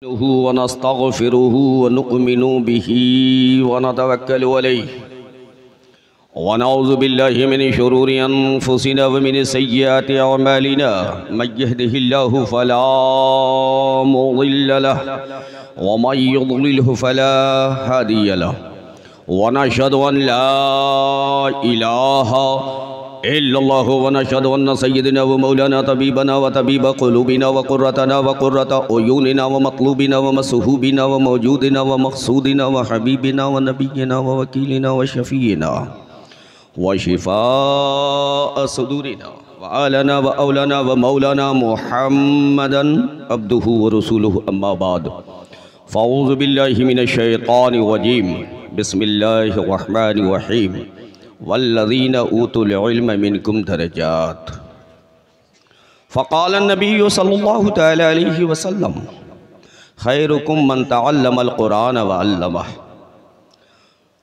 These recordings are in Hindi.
वनस्तग़फ़िरुहु वनुअमिनु बिही वनतवक्कलु अलैहि वनऊज़ु बिल्लाहि मिन शुरूरि अनफुसिना व मिन सय्यिआति अअमालिना मन यहदिहिल्लाहु फला मुज़िल्ल लहु व मन युज़लिल्हु फला हादिय लहु वनशहदु अन ला इलाहा इल्लल्लाहु व नशहदु अन्न सय्यदना व मौलाना तबीबना व तबीब क़ुलूबिना व क़ुर्रतना व क़ुर्रत उयूनिना व मतलूबिना व मसहूबिना व मौजूदिना व मक़सूदिना व हबीबिना व नबीना व वकीलिना व शफ़ीना व शिफ़ाअ सुदूरिना व आलना व औलाना व मौलाना मुहम्मदन अब्दुहु व रसूलुहु अम्मा बाद फ़अऊज़ु बिल्लाहि मिनश शैतानिर रजीम बिस्मिल्लाहिर रहमानिर रहीम वल्लज़ीना ऊतुल इल्म मिनकुम दरजात फ़क़ाल नबी सल्लल्लाहु तआला अलैहि वसल्लम खैरुकुम मन तअल्लमल क़ुरान व अल्लमह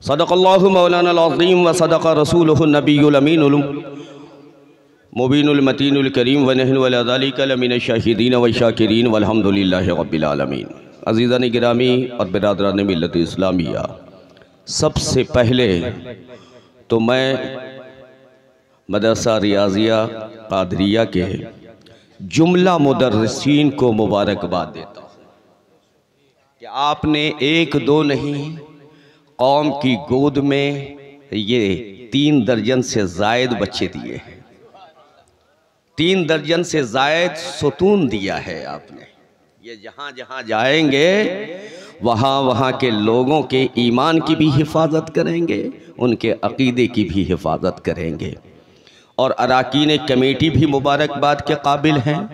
सदक़ल्लाहु मौलाना अज़ीम व सदक़ रसूलुहु नबियुल अमीनुल मुबीनुल मतीनुल करीम व नहनु अला ज़ालिका लमिनश शाहिदीन व शाकिरीन वल्हम्दुलिल्लाहि रब्बिल आलमीन। अज़ीज़ान गिरामी और बिरादरान मिल्लत इस्लामिया, सबसे पहले तो मैं मदरसा रियाज़िया क़ादरिया के जुमला मुदर्रिसीन को मुबारकबाद देता हूँ कि आपने एक दो नहीं, कौम की गोद में ये 3 दर्जन से ज़ायद बच्चे दिए हैं, 3 दर्जन से ज़ायद सुतून दिया है आपने। ये जहाँ जहाँ जाएंगे वहाँ वहाँ के लोगों के ईमान की भी हिफाजत करेंगे, उनके अक़ीदे की भी हिफाजत करेंगे। और अराकीन कमेटी भी मुबारकबाद के काबिल हैं,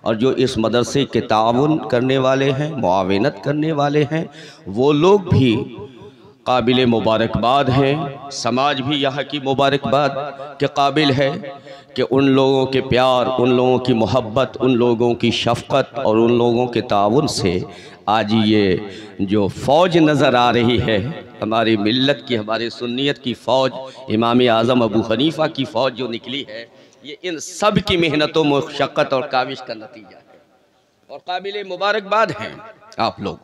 और जो इस मदरसे के ताउन करने वाले हैं, मुआवनत करने वाले हैं, वो लोग भी काबिल मुबारकबाद हैं। समाज भी यहाँ की मुबारकबाद के काबिल है कि उन लोगों के प्यार, उन लोगों की मोहब्बत, उन लोगों की शफ़क़त और उन लोगों के ताउन से आज ये जो फ़ौज नज़र आ रही है, हमारी मिल्लत की, हमारी सुन्नियत की फ़ौज, इमाम आज़म अबू हनीफ़ा की फ़ौज जो निकली है, ये इन सब की मेहनतों, मशक्क़त और काविश का नतीजा है और काबिल मुबारकबाद हैं आप लोग।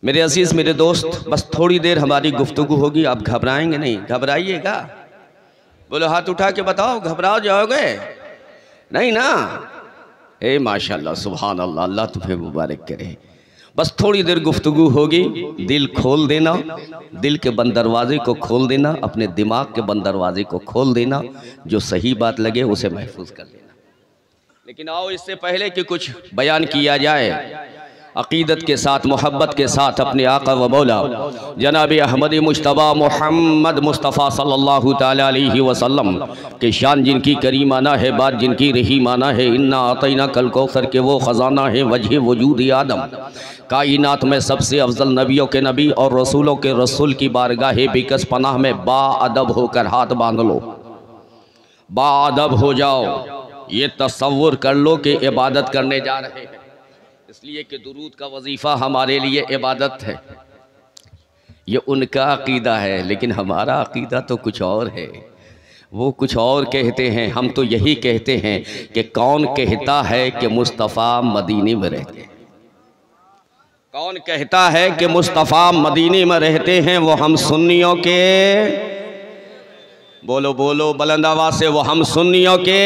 मेरे अज़ीज़, मेरे दोस्त, बस थोड़ी देर हमारी गुफ्तगू होगी, आप घबराएंगे नहीं, घबराइएगा? बोलो हाथ उठा के बताओ, घबरा जाओगे? नहीं ना? ए माशाल्लाह, सुभान अल्लाह, अल्लाह तुम्हें मुबारक करे। बस थोड़ी देर गुफ्तगू होगी, दिल खोल देना, दिल के बंद दरवाजे को खोल देना, अपने दिमाग के बंद दरवाजे को खोल देना, जो सही बात लगे उसे महफूज कर लेना। लेकिन आओ, इससे पहले कि कुछ बयान किया जाए, अक़ीदत के साथ, मोहब्बत के साथ अपने आका व मौला जनाब अहमद मुज्तबा मोहम्मद मुस्तफ़ा सल्लल्लाहु ताला अलैहि वसल्लम के शान जिनकी करीमाना है, बात जिनकी रहीमाना है, इन्ना आतैना कल कौसर के वो ख़जाना है, वजह वजूद आदम, कायनात में सबसे अफजल नबियों के नबी और रसूलों के रसूल की बारगाह बेकस पनाह में बाअदब होकर हाथ बांध लो, बाअदब हो जाओ। ये तसव्वुर कर लो कि इबादत करने जा रहे हैं, इसलिए कि दुरूद का वजीफ़ा हमारे लिए इबादत है। ये उनका अक़ीदा है, लेकिन हमारा अक़ीदा तो कुछ और है। वो कुछ और कहते हैं, हम तो यही कहते हैं कि कौन कहता है कि मुस्तफ़ा मदीने में रहते हैं? कौन कहता है कि मुस्तफ़ा मदीने में रहते हैं? वो हम सुन्नियों के, बोलो बोलो बुलंद आवाज़ से, वो हम सुन्नियों के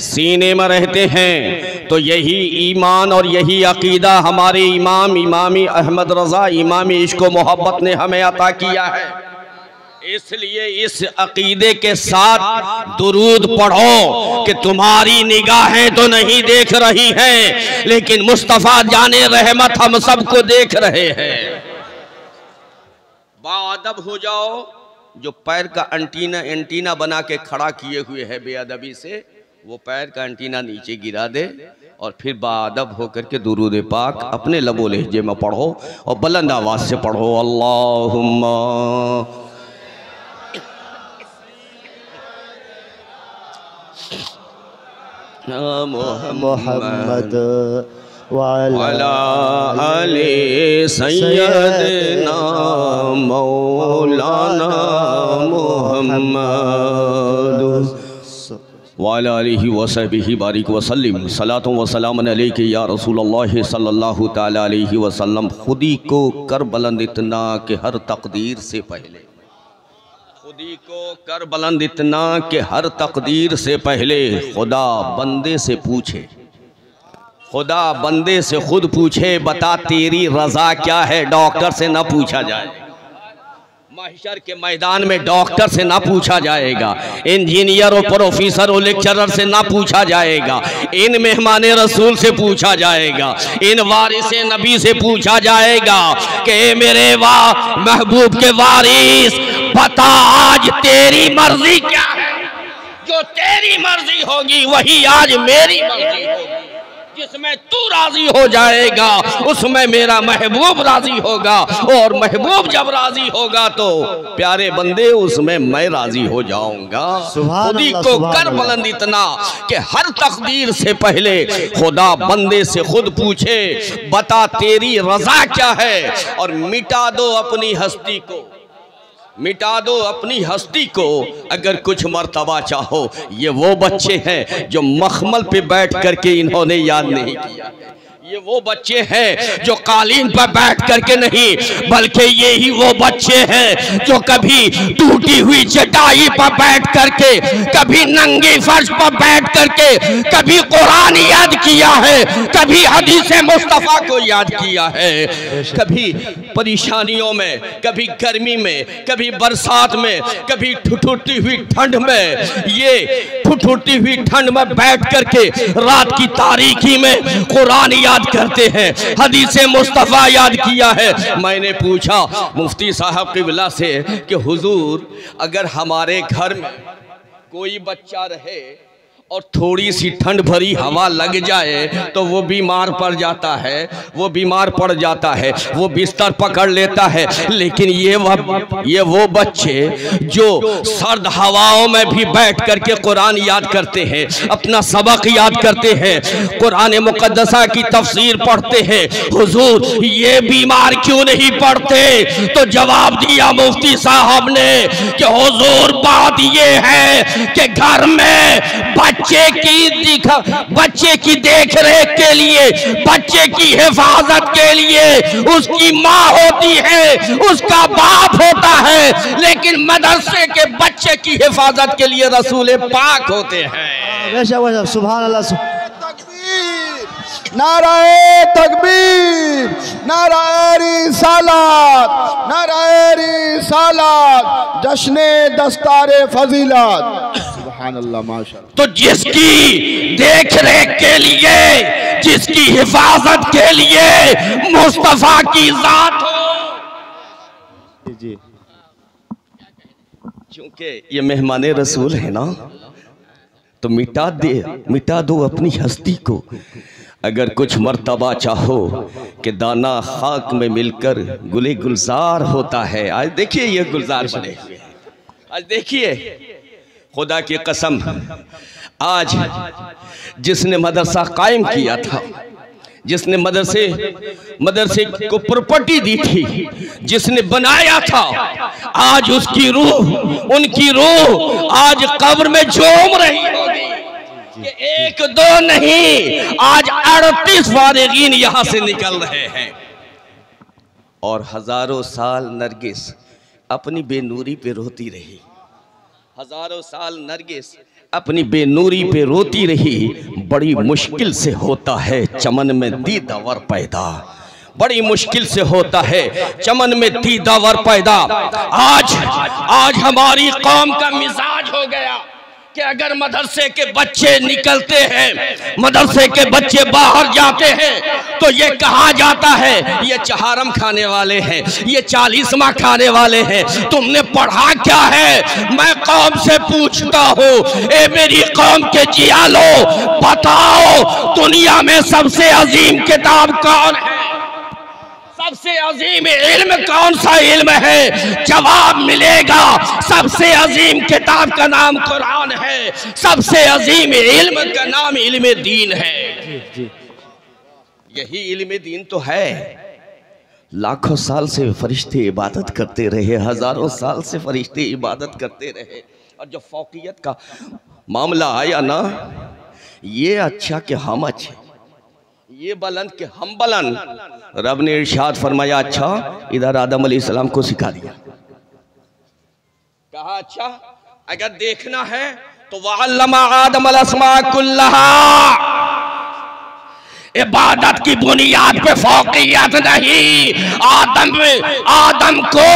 सीने में रहते हैं। तो यही ईमान और यही अक़ीदा हमारे इमाम अहमद रज़ा, इमाम इश्क़ व मोहब्बत ने हमें अता किया है। इसलिए इस अक़ीदे के साथ दुरूद पढ़ो कि तुम्हारी निगाहें तो नहीं देख रही हैं, लेकिन मुस्तफ़ा जाने रहमत हम सबको देख रहे हैं। बाअदब हो जाओ। जो पैर का एंटीना बना के खड़ा किए हुए है बेअदबी से, वो पैर का एंटीना नीचे गिरा दे और फिर बाअदब होकर के दुरूद पाक अपने लबो लहजे में पढ़ो और बुलंद आवाज़ से पढ़ो, अल्लाहुम्मा मोहम्मद वाला आले सय्यदना मौलाना मोहम्मद वाला आलिहि वसहबिहि बारिक वसल्लिम सलातु व सलाम अलैका या रसूलल्लाह सल्लल्लाहु ताला अलैहि वसल्लम। खुदी को कर बुलंद इतना कि हर तकदीर से पहले, खुदी को कर बुलंद इतना कि हर तकदीर से पहले खुदा बंदे से पूछे, खुदा बंदे से खुद पूछे बता तेरी रज़ा क्या है। डॉक्टर से ना पूछा जाए, महशर के मैदान में डॉक्टर से ना पूछा जाएगा, इंजीनियर और प्रोफेसर और लेक्चरर से ना पूछा जाएगा, इन मेहमान रसूल से पूछा जाएगा, इन वारिस नबी से पूछा जाएगा कि मेरे महबूब के वारिस बता आज तेरी मर्जी क्या है। जो तेरी मर्जी होगी वही आज मेरी मर्जी होगी। जिसमें तू राजी हो जाएगा उसमें मेरा महबूब राजी होगा, और महबूब जब राजी होगा तो प्यारे बंदे उसमें मैं राजी हो जाऊंगा। खुदी को कर बुलंद इतना कि हर तकदीर से पहले खुदा बंदे से खुद पूछे बता तेरी रजा क्या है, और मिटा दो अपनी हस्ती को, मिटा दो अपनी हस्ती को अगर कुछ मर्तबा चाहो। ये वो बच्चे हैं जो मखमल पे बैठ करके इन्होंने याद नहीं किया, ये वो बच्चे हैं जो कालीन पर बैठ करके नहीं, बल्कि ये ही वो बच्चे हैं जो कभी टूटी हुई चटाई पर बैठ करके, कभी नंगे फर्श पर बैठ करके, कभी कुरान याद किया है, कभी हदीस मुस्तफा को याद किया है, कभी परेशानियों में, कभी गर्मी में, कभी बरसात में, कभी ठुठुरती हुई ठंड में, ये ठुठुरती हुई ठंड में बैठ करके रात की तारीकी में कुरान याद करते हैं, हदीस मुस्तफा याद किया है। मैंने पूछा मुफ्ती साहब क़िबला से कि हुजूर अगर हमारे घर में कोई बच्चा रहे और थोड़ी सी ठंड भरी हवा लग जाए तो वो बीमार पड़ जाता है, वो बीमार पड़ जाता है, वो बिस्तर पकड़ लेता है, लेकिन ये वो बच्चे जो सर्द हवाओं में भी बैठ करके कुरान याद करते हैं, अपना सबक याद करते हैं, कुरान मुक़द्दसा की तफसीर पढ़ते हैं, हुजूर ये बीमार क्यों नहीं पड़ते? तो जवाब दिया मुफ्ती साहब ने कि हुजूर बात ये है कि घर में बच्चे की देख रेख के लिए, बच्चे की हिफाजत के लिए उसकी माँ होती है, उसका बाप होता है, लेकिन मदरसे के बच्चे की हिफाजत के लिए रसूल पाक होते हैं। सुभान अल्लाह। नाराए तकबीर, नाराए रिसालत, नाराए रिसालत, जश्ने दस्तारे फजीलत। सुभान अल्लाह माशाअल्लाह। तो जिसकी देख रेख के लिए, जिसकी हिफाजत के लिए मुस्तफा की जात हो, जी क्योंकि ये मेहमान रसूल है ना, तो मिटा दो अपनी हस्ती को। अगर कुछ मर्तबा चाहो कि दाना खाक में मिलकर गुले गुलजार होता है। आज देखिए ये गुलजार बने हुए हैं, आज देखिए खुदा की कसम, आज जिसने मदरसा कायम किया था, जिसने मदरसे को प्रॉपर्टी दी थी, जिसने बनाया था, आज उसकी रूह, उनकी रूह आज कब्र में झूम रही होगी कि एक दो नहीं, आज 38 फारिगीन यहां से निकल रहे हैं। और हजारों साल नरगिस अपनी बेनूरी पे रोती रही, हजारों साल नरगिस अपनी बेनूरी पे रोती रही। बड़ी मुश्किल से होता है चमन में दीदावर पैदा, बड़ी मुश्किल से होता है चमन में दीदावर पैदा। आज हमारी कौम का मिजाज हो गया कि अगर मदरसे के बच्चे निकलते हैं, मदरसे के बच्चे बाहर जाते हैं, तो ये कहा जाता है ये चहारम खाने वाले हैं, ये 40वां खाने वाले हैं। तुमने पढ़ा क्या है? मैं कौम से पूछता हूँ, ए मेरी कौम के जियालो, बताओ दुनिया में सबसे अजीम किताब कौन है? सबसे अजीम इल्म कौन सा इल्म है? जवाब मिलेगा सबसे अजीम किताब का नाम कुरान है, सबसे अजीम इल्म का नाम इल्म दीन है। यही इल्म दीन तो है। लाखों साल से फरिश्ते इबादत करते रहे, हजारों साल से फरिश्ते इबादत करते रहे, और जो फौकियत का मामला आया ना, ये अच्छा कि हम अच्छे, ये बुलंद कि हम बुलंद। रब ने इरशाद फरमाया, अच्छा इधर आदम अलैहिस्सलाम को सिखा दिया। कहा अच्छा अगर देखना है तो वअल्लमा आदम अलअस्मा कुल्लहा, इबादत की बुनियाद पे फौकियत नहीं। आदम को,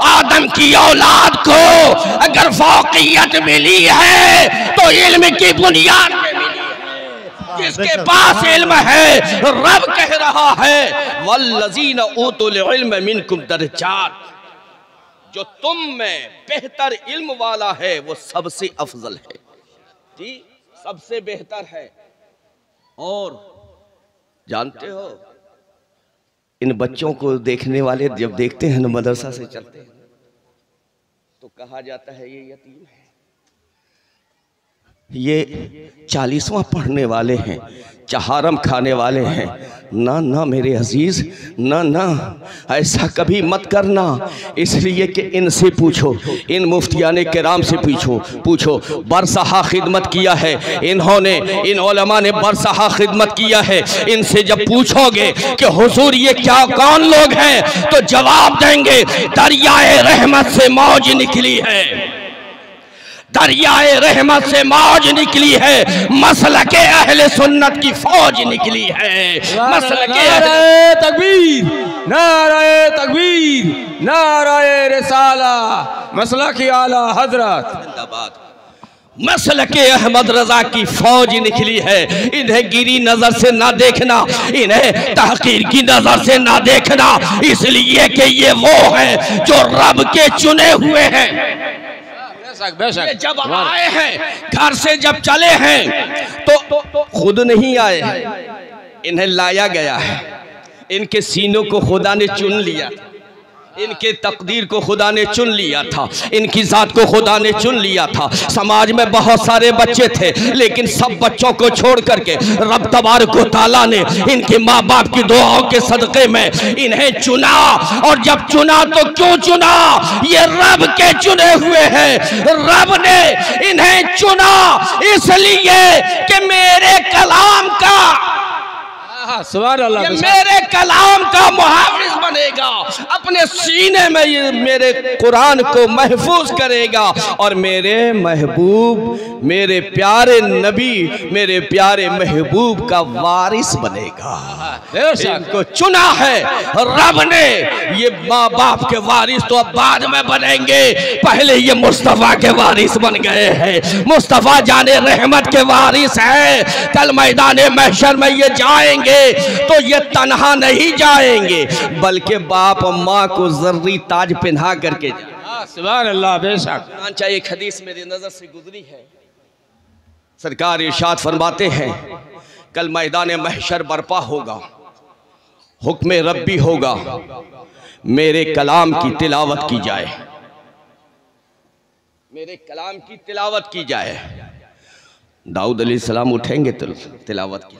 आदम की औलाद को अगर फौकियत मिली है तो इल्म की बुनियाद पे मिली है। जिसके पास इल्म है, रब कह रहा है वल्लज़ीना ऊतुल इल्म मिनकुम दरजात, जो तुम में बेहतर इल्म वाला है वो सबसे अफजल है जी, सबसे बेहतर है। और जानते हो इन बच्चों को देखने वाले जब देखते हैं ना, मदरसा से चलते हैं तो कहा जाता है ये यतीम है, ये 40वां पढ़ने वाले हैं, चहारम खाने वाले हैं। ना ना मेरे अजीज, ना ना ऐसा कभी मत करना। इसलिए कि इनसे पूछो, इन मुफ्तियाने किराम से पूछो बरसहा खिदमत किया है इन्होंने, इन उलमा ने बरसहा खिदमत किया है। इनसे जब पूछोगे कि हुजूर ये क्या कौन लोग हैं, तो जवाब देंगे दरियाए रहमत से मौज निकली है, दरियाए रहमत से मौज निकली है, मसलके अहले सुन्नत की फौज निकली है। मसलके नाराए तकबीर, नाराए तकबीर, नाराए रिसाला, मसलके आला हजरत जिंदाबाद। मसलके अहमद रजा की फौज निकली है। इन्हें गिरी नजर से ना देखना, इन्हें तहकीर की नजर से ना देखना, इसलिए कि ये वो हैं जो रब के चुने हुए हैं। ये जब आए हैं, घर से जब चले हैं तो खुद नहीं आए, इन्हें लाया गया है। इनके सीनों को खुदा ने चुन लिया, इनके तकदीर को खुदा ने चुन लिया था, इनकी जात को खुदा ने चुन लिया था। समाज में बहुत सारे बच्चे थे, लेकिन सब बच्चों को छोड़ करके रब तबारक व तआला ने इनके माँ बाप की दुआओं के सदक़े में इन्हें चुना। और जब चुना तो क्यों चुना? ये रब के चुने हुए हैं। रब ने इन्हें चुना इसलिए कि मेरे कलाम का, ये मेरे कलाम का मुहाफिज बनेगा, अपने सीने में ये मेरे कुरान को महफूज करेगा और मेरे महबूब, मेरे प्यारे नबी, मेरे प्यारे महबूब का वारिस बनेगा। इनको चुना है रब ने। ये माँ बाप के वारिस तो अब बाद में बनेंगे, पहले ये मुस्तफ़ा के वारिस बन गए हैं। मुस्तफ़ा जाने रहमत के वारिस हैं। कल मैदान महशर में ये जाएंगे तो ये तन्हा नहीं जाएंगे, बल्कि बाप माँ को जर्री ताज पहना करके जाएंगे। सुभान अल्लाह। बेशक चाहिए। एक हदीस मेरी नजर से गुजरी है, सरकार इरशाद फरमाते हैं कल मैदान महशर बर्पा होगा, हुक्म रब्बी होगा, मेरे कलाम की तिलावत की जाए, मेरे कलाम की तिलावत की जाए। दाऊद अलैहिस्सलाम उठेंगे तो तिलावत की,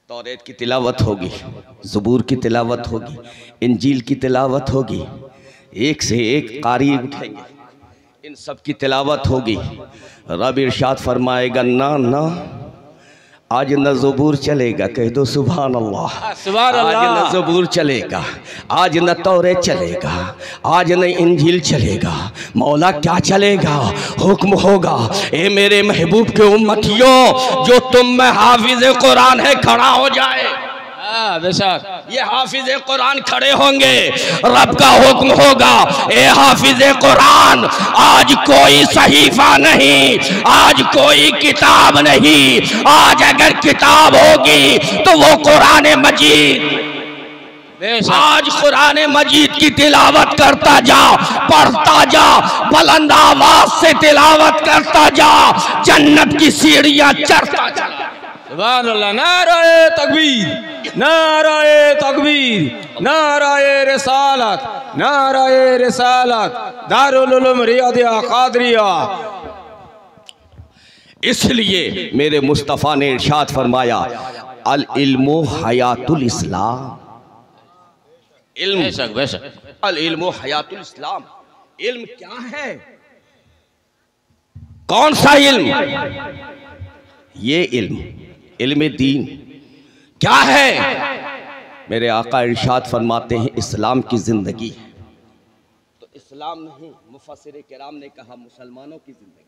तौरेत की तिलावत होगी, ज़बूर की तिलावत होगी, इंजील की तिलावत होगी, एक से एक कारी उठेंगे, इन सब की तिलावत होगी। रब इरशाद फरमाएगा ना ना आज न ज़बूर चलेगा, कह दो सुभान अल्लाह। सुभान अल्लाह। आज न ज़बूर चलेगा, आज न तौरेत चलेगा, आज न इंजील चलेगा। मौला क्या चलेगा? हुक्म होगा, ए मेरे महबूब के उम्मतियों, जो तुम में हाफिज कुरान है खड़ा हो जाए। बेशक ये हाफिज कुरान खड़े होंगे, रब का हुक्म होगा, ए हाफिज कुरान, आज कोई सहीफा नहीं, आज कोई किताब नहीं, आज अगर किताब होगी तो वो कुरान मजीद। आज कुरान मजीद की तिलावत करता जा, पढ़ता जा, बुलंद आवाज से तिलावत करता जा, जन्नत की सीढ़ियां चढ़ता जा। सुभान अल्लाह। नाराए तकबीर, नाराए तकबीर, नाराए रिसालत, नाराए रिसालत, दारुल उलूम रियादिया कादरिया। इसलिए मेरे मुस्तफ़ा ने इरशाद फरमाया अल इल्मु हयातुल इस्लाम। इल्म, बेशक बेशक, अल इल्मु हयातुल इस्लाम। इल्म क्या है? कौन सा इल्म? ये इल्म दीन क्या है? मेरे आका इरशाद फरमाते हैं इस्लाम की जिंदगी है। तो इस्लाम नहीं, मुफस्सिर किराम ने कहा मुसलमानों की जिंदगी।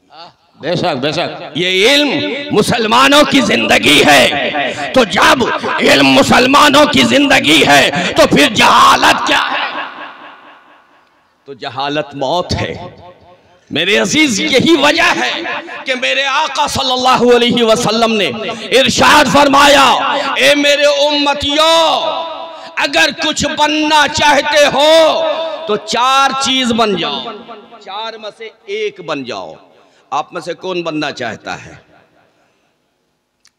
बेशक बेशक, ये इल्म मुसलमानों की जिंदगी है। तो जब इल्म मुसलमानों की जिंदगी है तो फिर जहालत क्या है? तो जहालत मौत है। मेरे अजीज, यही वजह है कि मेरे आका सल्लल्लाहु अलैहि वसल्लम ने इरशाद फरमाया, ए मेरे उम्मतियों, अगर कुछ बनना चाहते हो तो 4 चीज बन जाओ, 4 में से एक बन जाओ। आप में से कौन बनना चाहता है?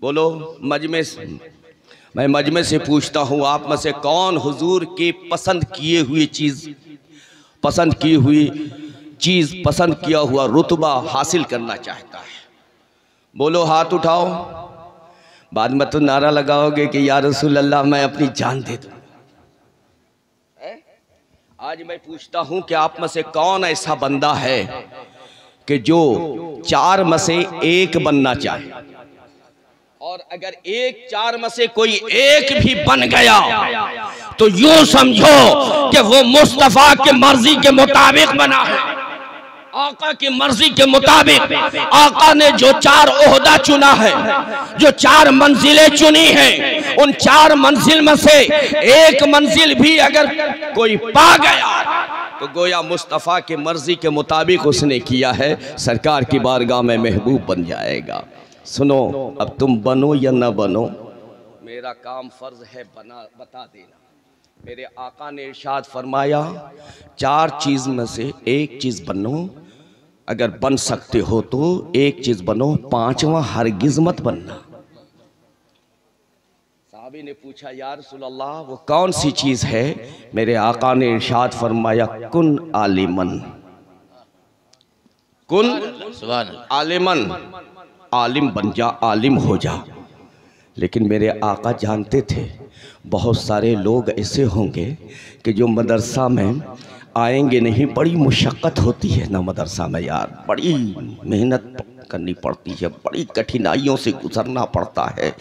बोलो। मजमे से, मैं मजमे से पूछता हूं, आप में से कौन हुजूर के पसंद किए हुए चीज, पसंद की हुई चीज, पसंद किया हुआ रुतबा हासिल करना चाहता है? बोलो, हाथ उठाओ। बाद में तो नारा लगाओगे कि या रसूल अल्लाह मैं अपनी जान दे दूं। आज मैं पूछता हूं कि आप में से कौन ऐसा बंदा है कि जो 4 में से एक बनना चाहे? और अगर 4 में से कोई एक भी बन गया तो यूं समझो कि वो मुस्तफा के मर्जी के मुताबिक बना है। आका की मर्जी के मुताबिक आका ने जो 4 ओहदा चुना है, जो 4 मंजिलें चुनी हैं, उन 4 मंजिल में से एक मंजिल भी अगर कोई पा गया तो गोया मुस्तफ़ा के मर्जी के मुताबिक उसने किया है, सरकार की बारगाह में महबूब बन जाएगा। सुनो, अब तुम बनो या न बनो, मेरा काम फर्ज है बता देना। मेरे आका ने इरशाद फरमाया 4 चीज में से एक चीज बनो। अगर बन सकते हो तो एक चीज बनो, 5वां हरगिज मत बनना। साहबी ने पूछा, या रसूल अल्लाह वो कौन सी चीज है? मेरे आका ने इरशाद फरमाया, कुन आलिमन, कुन आलिमन, आलिम बन जा, आलिम हो जा। लेकिन मेरे आका जानते थे बहुत सारे लोग ऐसे होंगे कि जो मदरसा में आएंगे नहीं, बड़ी मुशक्क़त होती है ना मदरसा में यार, बड़ी मेहनत करनी पड़ती है, बड़ी कठिनाइयों से गुजरना पड़ता है।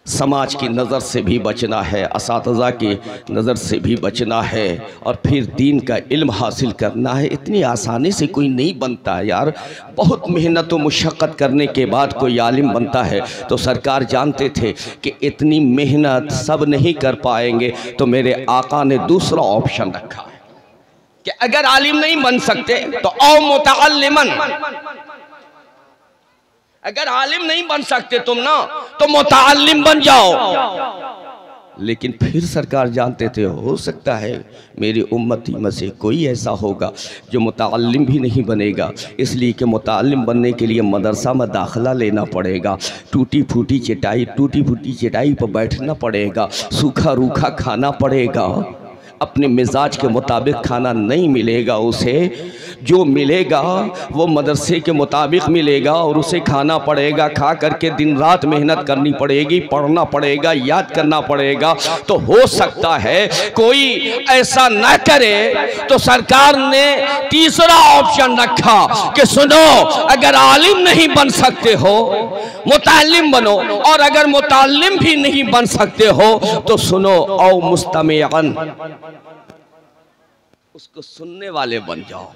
समाज की नज़र से भी बचना है, असातिज़ा की नज़र से भी बचना है, और फिर दीन का इल्म हासिल करना है। इतनी आसानी से कोई नहीं बनता है यार, बहुत मेहनत व मुशक्क़त करने के बाद कोई आलिम बनता है। तो सरकार जानते थे कि इतनी मेहनत सब नहीं कर पाएंगे, तो मेरे आका ने दूसरा ऑप्शन रखा कि अगर आलिम नहीं बन सकते तो औ मुतअल्लिमन, अगर आलिम नहीं बन सकते तुम ना तो मुतअल्लिम बन जाओ। लेकिन फिर सरकार जानते थे हो सकता है मेरी उम्मती में से कोई ऐसा होगा जो मुतअल्लिम भी नहीं बनेगा, इसलिए कि मुतअल्लिम बनने के लिए मदरसा में दाखिला लेना पड़ेगा, टूटी फूटी चटाई पर बैठना पड़ेगा, सूखा रूखा खाना पड़ेगा, अपने मिजाज के मुताबिक खाना नहीं मिलेगा उसे, जो मिलेगा वो मदरसे के मुताबिक मिलेगा और उसे खाना पड़ेगा, खा करके दिन रात मेहनत करनी पड़ेगी, पढ़ना पड़ेगा, याद करना पड़ेगा। तो हो सकता है कोई ऐसा न करे, तो सरकार ने तीसरा ऑप्शन रखा कि सुनो, अगर आलिम नहीं बन सकते हो मुतअल्लिम बनो, और अगर मुतअल्लिम भी नहीं बन सकते हो तो सुनो, औ मुस्तमिअन, उसको सुनने वाले बन जाओ।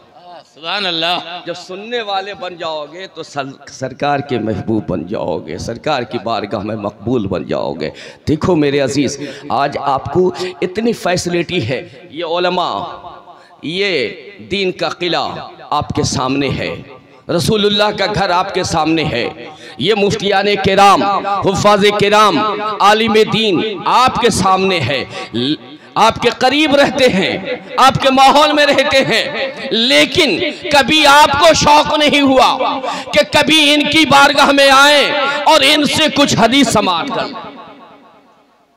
सुभान अल्लाह। जब सुनने वाले बन जाओगे तो सरकार के महबूब बन जाओगे, सरकार की बारगाह में मकबूल बन जाओगे। देखो मेरे अजीज, आज आपको इतनी फैसिलिटी है, ये उलमा, ये दीन का किला आपके सामने है, रसूलुल्लाह का घर आपके सामने है, ये मुफ्तियाने किराम, हुफ़ाज़े किराम, आलिम दीन आपके सामने है, आपके करीब रहते हैं, आपके माहौल में रहते हैं, लेकिन कभी आपको शौक नहीं हुआ कि कभी इनकी बारगाह में आए और इनसे कुछ हदीस समाअत कर,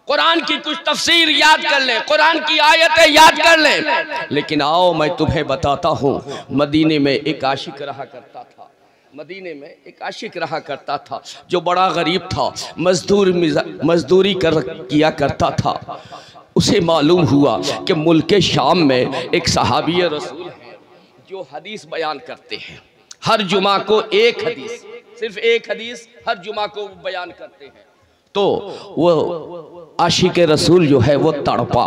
कुरान की कुछ तफसीर याद कर लें, कुरान की आयतें याद कर लें। लेकिन आओ मैं तुम्हें बताता हूँ, मदीने में एक आशिक रहा करता था, मदीने में एक आशिक रहा करता था जो बड़ा गरीब था, मजदूरी किया करता था। उसे मालूम हुआ कि मुल्क शाम में एक सहाबी रसूल है जो हदीस बयान करते हैं, हर जुमा को एक हदीस, सिर्फ एक हदीस हर जुमा को बयान करते हैं। तो वो आशिक रसूल जो है वो तड़पा,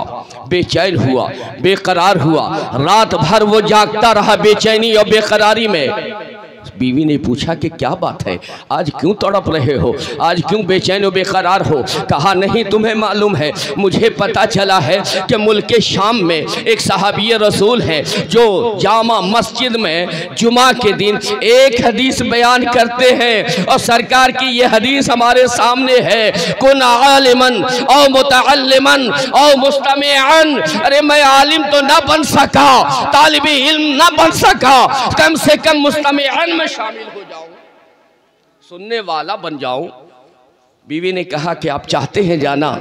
बेचैन हुआ, बेकरार हुआ, रात भर वो जागता रहा बेचैनी और बेकरारी में। बीवी ने पूछा कि क्या बात है, आज क्यों तड़प रहे हो, आज क्यों बेचैन और बेकरार हो? कहा नहीं, तुम्हें मालूम है, मुझे पता चला है कि मुल्क शाम में एक सहाबी रसूल है जो जामा मस्जिद में जुमा के दिन एक हदीस बयान करते हैं और सरकार की ये हदीस हमारे सामने है, कुन आलिमन और मुतअल्लिमन और मुस्तमिअन। अरे मैं आलिम तो ना बन सका, तालिबे इल्म ना बन सका, कम से कम मुस्तमिअन में शामिल हो जाऊं, सुनने वाला बन जाऊं। बीवी ने कहा कि आप चाहते हैं जाना?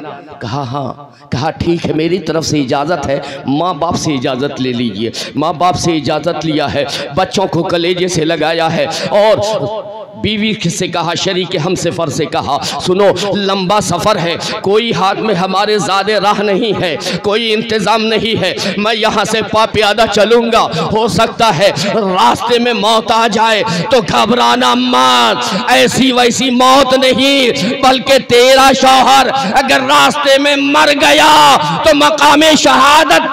कहा हाँ। कहा ठीक है, मेरी तरफ से इजाज़त है, माँ बाप से इजाज़त ले लीजिए। माँ बाप से इजाज़त लिया है, बच्चों को कलेजे से लगाया है और बीवी से कहा, शरीक हम सफ़र से कहा, सुनो लंबा सफ़र है, कोई हाथ में हमारे ज़्यादा राह नहीं है, कोई इंतज़ाम नहीं है, मैं यहाँ से प्यादा चलूँगा, हो सकता है रास्ते में मौत आ जाए तो घबराना मत, ऐसी वैसी मौत नहीं, बल्कि तेरा शौहर अगर रास्ते में मर गया तो मकामे शहादत।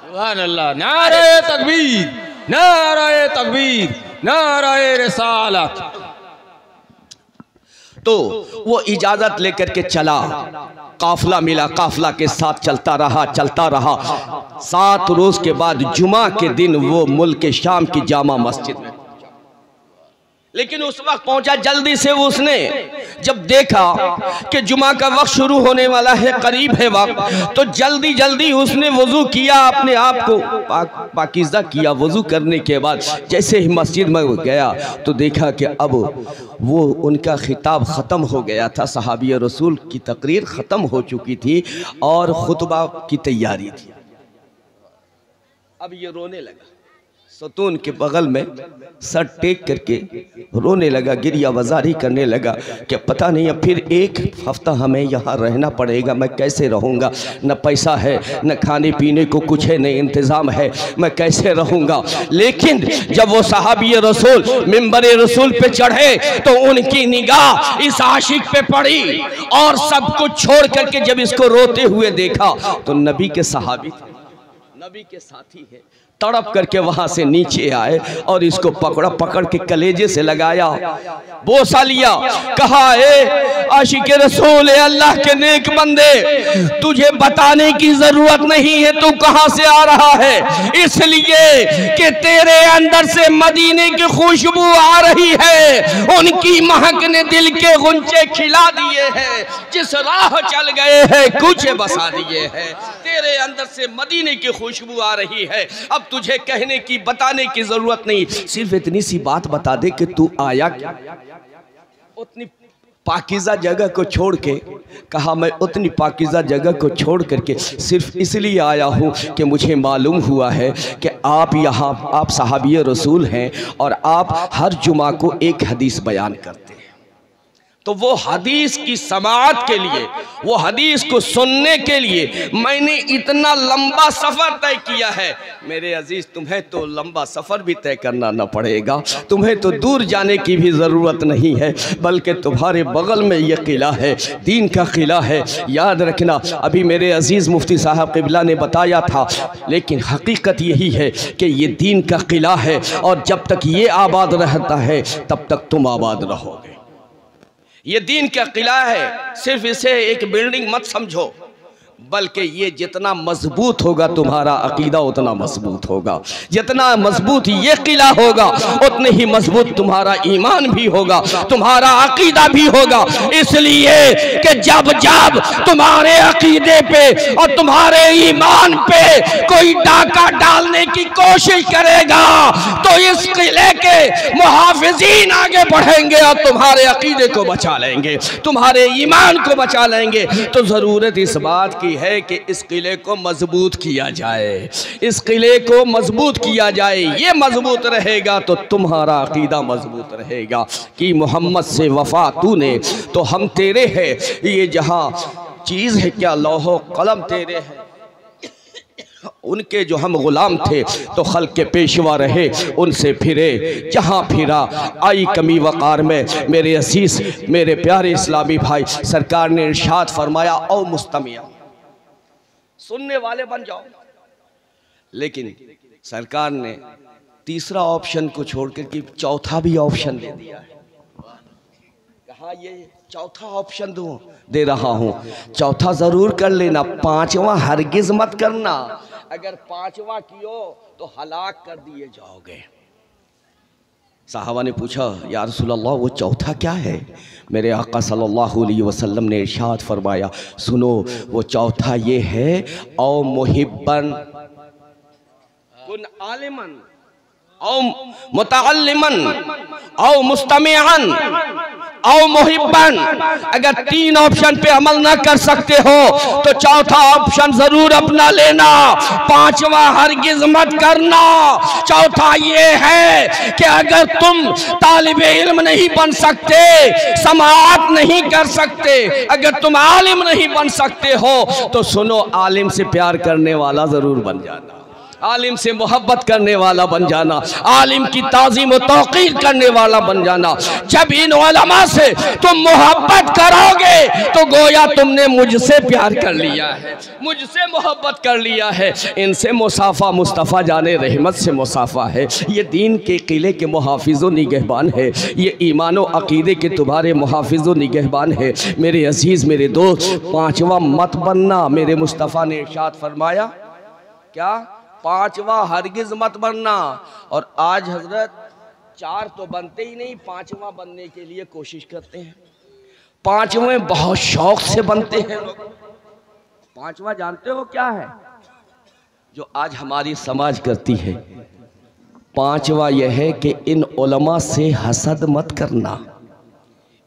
सुभान अल्लाह, नारे तकबीर, नारे तकबीर, नारे रिसालत। तो वो इजाजत लेकर के चला, काफिला मिला, काफिला के साथ चलता रहा, चलता रहा। 7 रोज के बाद जुमा के दिन वो मुल्क शाम की जामा मस्जिद में, लेकिन उस वक्त पहुंचा जल्दी से। उसने जब देखा कि जुमा का वक्त शुरू होने वाला है, करीब है वक्त, तो जल्दी जल्दी उसने वजू किया, अपने आप को पाकीज़ा किया। वजू करने के बाद जैसे ही मस्जिद में गया तो देखा कि अब वो उनका खिताब ख़त्म हो गया था, सहाबी रसूल की तकरीर ख़त्म हो चुकी थी और खुतबा की तैयारी थी। अब ये रोने लगा, सतून के बगल में सर टेक करके रोने लगा, गिरिया वजारी करने लगा कि पता नहीं अब फिर एक हफ्ता हमें यहाँ रहना पड़ेगा, मैं कैसे रहूँगा, न पैसा है, न खाने पीने को कुछ है, न इंतज़ाम है, मैं कैसे रहूँगा। लेकिन जब वो सहाबी रसूल मिंबर रसूल पे चढ़े तो उनकी निगाह इस आशिक पे पड़ी और सब कुछ छोड़ करके जब इसको रोते हुए देखा तो नबी के सहाबी थे, नबी के साथी है, तड़प करके वहां से नीचे आए और इसको पकड़ के कलेजे से लगाया, बोसा लिया, कहा ए आशिक रसूल, ए अल्लाह के नेक बंदे, तुझे बताने की जरूरत नहीं है तू कहां से आ रहा है, इसलिए कि तेरे अंदर से मदीने की खुशबू आ रही है, उनकी महक ने दिल के गुंचे खिला दिए हैं, जिस राह चल गए हैं कुछ बसा दिए हैं, तेरे अंदर से मदीने की खुशबू आ रही है। अब तुझे कहने की बताने की जरूरत नहीं, सिर्फ इतनी सी बात बता दे कि तू आया क्या। उतनी पाकीज़ा जगह को छोड़ के कहा, मैं उतनी पाकीज़ा जगह को छोड़ करके सिर्फ इसलिए आया हूँ कि मुझे मालूम हुआ है कि आप यहाँ, आप सहाबी रसूल हैं और आप हर जुमा को एक हदीस बयान करते हैं। तो वो हदीस की समाअत के लिए, वो हदीस को सुनने के लिए मैंने इतना लंबा सफ़र तय किया है। मेरे अजीज़, तुम्हें तो लंबा सफ़र भी तय करना न पड़ेगा, तुम्हें तो दूर जाने की भी ज़रूरत नहीं है, बल्कि तुम्हारे बगल में ये किला है, दीन का किला है। याद रखना, अभी मेरे अजीज़ मुफ्ती साहब क़िबला ने बताया था, लेकिन हकीकत यही है कि ये दीन का किला है और जब तक ये आबाद रहता है तब तक तुम आबाद रहोगे। ये दीन का किला है, सिर्फ इसे एक बिल्डिंग मत समझो, बल्कि ये जितना मजबूत होगा तुम्हारा अकीदा उतना मजबूत होगा, जितना मजबूत ये किला होगा उतने ही मजबूत तुम्हारा ईमान भी होगा, तुम्हारा अकीदा भी होगा। इसलिए कि जब जब तुम्हारे अकीदे पे और तुम्हारे ईमान पे कोई डाका डालने की कोशिश करेगा तो इस किले के मुहाफिजीन आगे बढ़ेंगे और तुम्हारे अकीदे को बचा लेंगे, तुम्हारे ईमान को बचा लेंगे। तो ज़रूरत इस बात की है कि इस किले को मजबूत किया जाए, इस किले को मजबूत किया जाए। ये मजबूत रहेगा तो तुम्हारा अकीदा मजबूत रहेगा कि मोहम्मद से वफा तूने तो हम तेरे हैं, ये जहां चीज़ है क्या लौहो कलम तेरे हैं, उनके जो हम गुलाम थे तो खल्क के पेशवा रहे, उनसे फिरे, जहाँ फिरा आई कमी वक़ार में। मेरे अजीज़, मेरे प्यारे इस्लामी भाई, सरकार ने इरशाद फरमाया औ मुस्तमिया, सुनने वाले बन जाओ। लेकिन सरकार ने तीसरा ऑप्शन को छोड़कर कि चौथा भी ऑप्शन दे दिया है। कहा ये चौथा ऑप्शन दे रहा हूँ, चौथा ज़रूर कर लेना, पांचवा हरगिज़ मत करना। अगर पांचवा कियो तो हलाक कर दिए जाओगे। साहबा ने पूछा या रसूल अल्लाह वो चौथा क्या है? मेरे आका सल्लल्लाहु अलैहि वसल्लम ने इरशाद फरमाया, सुनो वो चौथा ये है औ मुहिब्बन कुन आलिमन औ मुतअल्लिमन औ मुस्तमिअन औ मुहिब्बन। अगर तीन ऑप्शन पे अमल ना कर सकते हो तो चौथा ऑप्शन जरूर अपना लेना, पांचवा हरगिज मत करना। चौथा ये है कि अगर तुम तालिबे इल्म नहीं बन सकते, समाअत नहीं कर सकते, अगर तुम आलिम नहीं बन सकते हो तो सुनो, आलिम से प्यार करने वाला जरूर बन जाना, आलिम से मोहब्बत करने वाला बन जाना, आलिम की ताज़ीम व तौक़ीर करने वाला बन जाना। जब इन उलमा से तुम मोहब्बत करोगे तो गोया तुमने मुझसे प्यार कर लिया है, मुझसे मोहब्बत कर लिया है। इनसे मुसाफ़ा मुस्तफ़ा जाने रहमत से मुसाफ़ा है। ये दीन के किले के मुहाफ़िज़ व निगहबान है, ये ईमान व अक़ीदे के तुम्हारे मुहाफ़िज़ व निगहबान है। मेरे अज़ीज़, मेरे दोस्त, पाँचवा मत बनना। मेरे मुस्तफ़ा ने इरशाद फरमाया क्या? पांचवा हरगिज मत बनना। और आज हजरत चार तो बनते ही नहीं, पांचवा बनने के लिए कोशिश करते हैं। पांचवें बहुत शौक से बनते हैं लोग। पांचवा जानते हो क्या है जो आज हमारी समाज करती है? पांचवा यह है कि इन उलमा से हसद मत करना,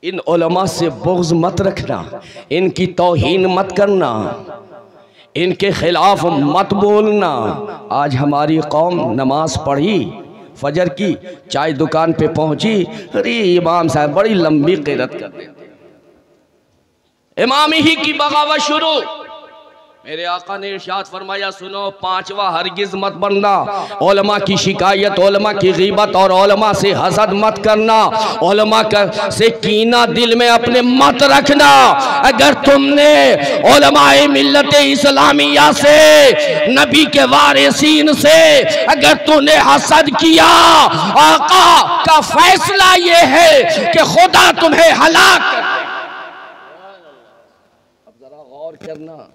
इन उलमा से बुग़्ज़ मत रखना, इनकी तौहीन मत करना, इनके खिलाफ मत बोलना। आज हमारी कौम नमाज पढ़ी फजर की, चाय दुकान पे पहुंची, अरे इमाम साहब बड़ी लंबी क़िरात कर देते, इमाम ही की बगावत शुरू। मेरे आका ने इरशाद फरमाया, सुनो, पांचवा हरगिज मत बनना। उलमा की शिकायत, उलमा की ग़ीबत और उलमा से हसद मत करना, उलमा से कीना दिल में अपने मत रखना। अगर तुमने उलमाए मिल्लत इस्लामिया से, नबी के वारिसीन से अगर तूने हसद किया, आका का फैसला ये है कि खुदा तुम्हें हलाक कर दे। अब जरा गौर करना,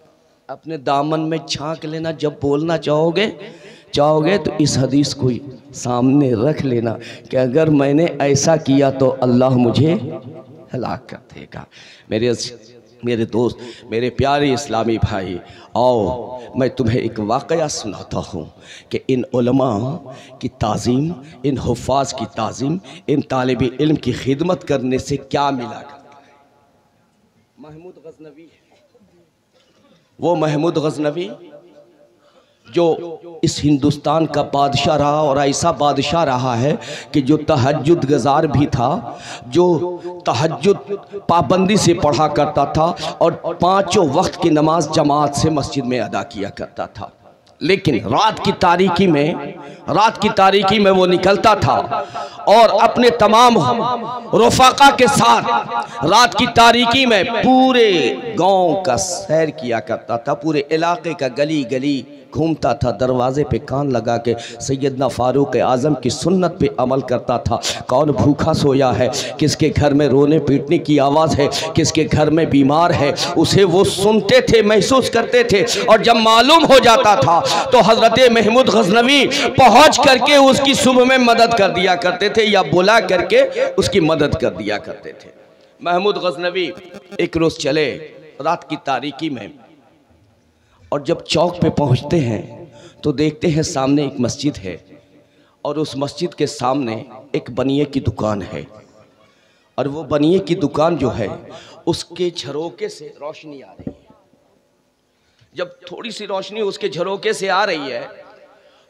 अपने दामन में छांक लेना। जब बोलना चाहोगे तो इस हदीस को सामने रख लेना कि अगर मैंने ऐसा किया तो अल्लाह मुझे हलाक कर देगा। मेरे दोस्त, मेरे प्यारे इस्लामी भाई, आओ मैं तुम्हें एक वाक़या सुनाता हूँ कि इन उलमा की ताज़ीम, इन हुफ़ाज़ की ताज़ीम, इन तालिबे इल्म की खिदमत करने से क्या मिला करता है। महमूद गज़नवी, वो महमूद गज़नवी जो इस हिंदुस्तान का बादशाह रहा, और ऐसा बादशाह रहा है कि जो तहज्जुद गुज़ार भी था, जो तहज्जुद पाबंदी से पढ़ा करता था और पांचों वक्त की नमाज जमात से मस्जिद में अदा किया करता था। लेकिन रात की तारीकी में वो निकलता था और अपने तमाम रफ़ाक़ा के साथ रात की तारीकी में पूरे गांव का सैर किया करता था, पूरे इलाके का गली गली घूमता था, दरवाजे पे कान लगा के सैयदना फारूक आज़म की सुन्नत पे अमल करता था। कौन भूखा सोया है, किसके घर में रोने पीटने की आवाज़ है, किसके घर में बीमार है, उसे वो सुनते थे, महसूस करते थे। और जब मालूम हो जाता था तो हज़रत महमूद गज़नवी पहुँच करके उसकी सुबह में मदद कर दिया करते थे, या बुला करके उसकी मदद कर दिया करते थे। महमूद गज़नवी एक रोज़ चले रात की तारीकी में, और जब चौक पे पहुंचते हैं तो देखते हैं सामने एक मस्जिद है, और उस मस्जिद के सामने एक बनिए की दुकान है, और वो बनिए की दुकान जो है उसके झरोके से रोशनी आ रही है। जब थोड़ी सी रोशनी उसके झरोके से आ रही है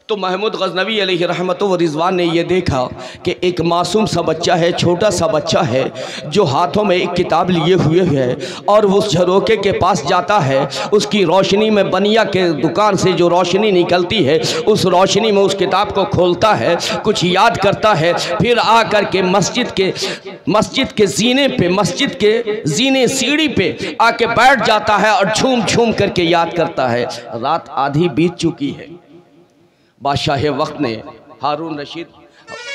तो महमूद गज़नवी अलैहि रहमत व रिज़वान ने यह देखा कि एक मासूम सा बच्चा है, छोटा सा बच्चा है, जो हाथों में एक किताब लिए हुए है और वो उस झरोके के पास जाता है। उसकी रोशनी में, बनिया के दुकान से जो रोशनी निकलती है, उस रोशनी में उस किताब को खोलता है, कुछ याद करता है, फिर आकर के मस्जिद के जीने पे, मस्जिद के जीने सीढ़ी पे आके बैठ जाता है और झूम झूम करके याद करता है। रात आधी बीत चुकी है। बादशाह वक्त ने, हारून रशीद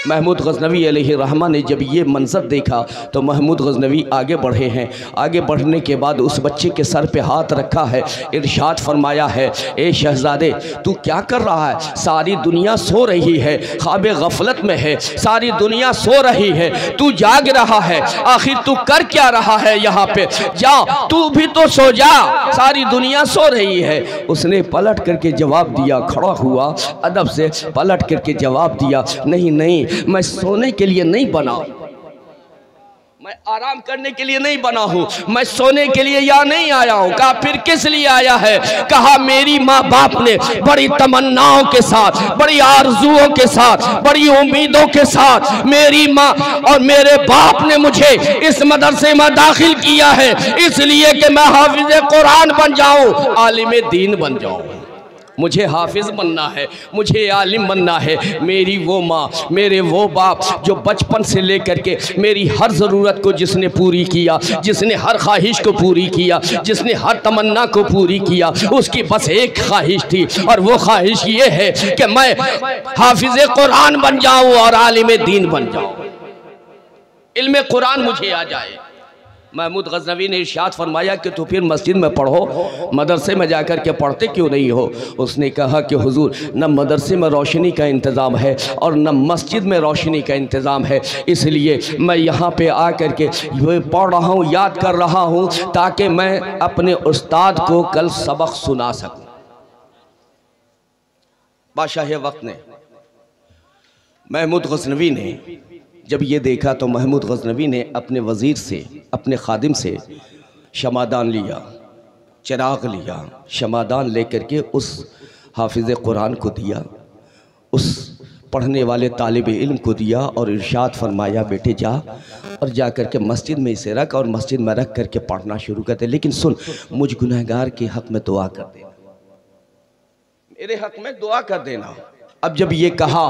महमूद गज़नवी अलैहि रहमा ने जब ये मंज़र देखा तो महमूद गज़नवी आगे बढ़े हैं। आगे बढ़ने के बाद उस बच्चे के सर पे हाथ रखा है, इरशाद फरमाया है, ए शहज़ादे तू क्या कर रहा है? सारी दुनिया सो रही है, ख्वाबे गफलत में है, सारी दुनिया सो रही है, तू जाग रहा है, आखिर तू कर क्या रहा है यहाँ पे? जा, तू भी तो सो जा, सारी दुनिया सो रही है। उसने पलट करके जवाब दिया, खड़ा हुआ, अदब से पलट करके जवाब दिया, नहीं नहीं, मैं सोने के लिए नहीं बना, मैं आराम करने के लिए नहीं बना हूँ, मैं सोने के लिए यहाँ नहीं आया हूँ। कहा फिर किस लिए आया है? कहा मेरी माँ बाप ने बड़ी तमन्नाओं के साथ, बड़ी आरजुओं के साथ, बड़ी उम्मीदों के साथ मेरी माँ और मेरे बाप ने मुझे इस मदरसे में दाखिल किया है, इसलिए कि मैं हाफिज कुरान बन जाऊँ, आलिम दीन बन जाऊँ। मुझे हाफिज़ बनना है, मुझे आलिम बनना है। मेरी वो माँ, मेरे वो बाप जो बचपन से लेकर के मेरी हर ज़रूरत को जिसने पूरी किया, जिसने हर ख्वाहिश को पूरी किया, जिसने हर तमन्ना को पूरी किया, उसकी बस एक ख्वाहिश थी और वो ख्वाहिश ये है कि मैं हाफिज़ कुरान बन जाऊँ और आलिम दीन बन जाऊँ, इल्म कुरान मुझे आ जाए। महमूद गज़नवी ने इरशाद फरमाया कि तो फिर मस्जिद में पढ़ो, मदरसे में जाकर के पढ़ते क्यों नहीं हो? उसने कहा कि हुजूर न मदरसे में रोशनी का इंतज़ाम है और न मस्जिद में रोशनी का इंतज़ाम है, इसलिए मैं यहाँ पे आकर के पढ़ रहा हूँ, याद कर रहा हूँ, ताकि मैं अपने उस्ताद को कल सबक सुना सकूँ। बादशाह वक्त ने, महमूद गज़नवी ने जब ये देखा तो महमूद गज़नवी ने अपने वज़ीर से, अपने खादिम से शमादान लिया, चिराग लिया, शमादान लेकर के उस हाफिज़ कुरान को दिया, उस पढ़ने वाले तालिब इल्म को दिया और इरशाद फरमाया, बेटे जा और जा कर के मस्जिद में इसे रख और मस्जिद में रख करके पढ़ना शुरू करते, लेकिन सुन, मुझ गुनहगार के हक़ में दुआ कर देना, मेरे हक़ में दुआ कर देना। अब जब ये कहा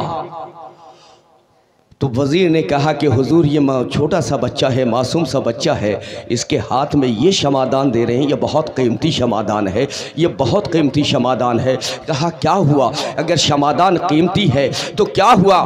तो वज़ीर ने कहा कि हुजूर ये छोटा सा बच्चा है, मासूम सा बच्चा है, इसके हाथ में ये शमादान दे रहे हैं, ये बहुत कीमती शमादान है, ये बहुत कीमती शमादान है। कहा क्या हुआ? अगर शमादान कीमती है तो क्या हुआ?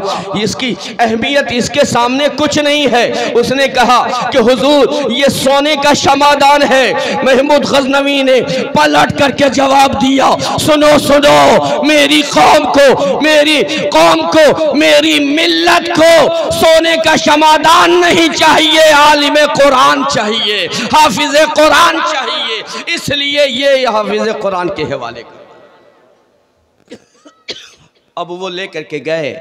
इसकी अहमियत इसके सामने कुछ नहीं है। उसने कहा कि हुजूर ये सोने का शमादान है। महमूद गज़नवी ने पलट करके जवाब दिया, सुनो सुनो, मेरी कौम को, मेरी मिल्लत को सोने का शमादान नहीं चाहिए, आलिम कुरान चाहिए, हाफिज कुरान चाहिए, इसलिए ये हाफिज कुरान के हवाले कर। अब वो लेकर के गए,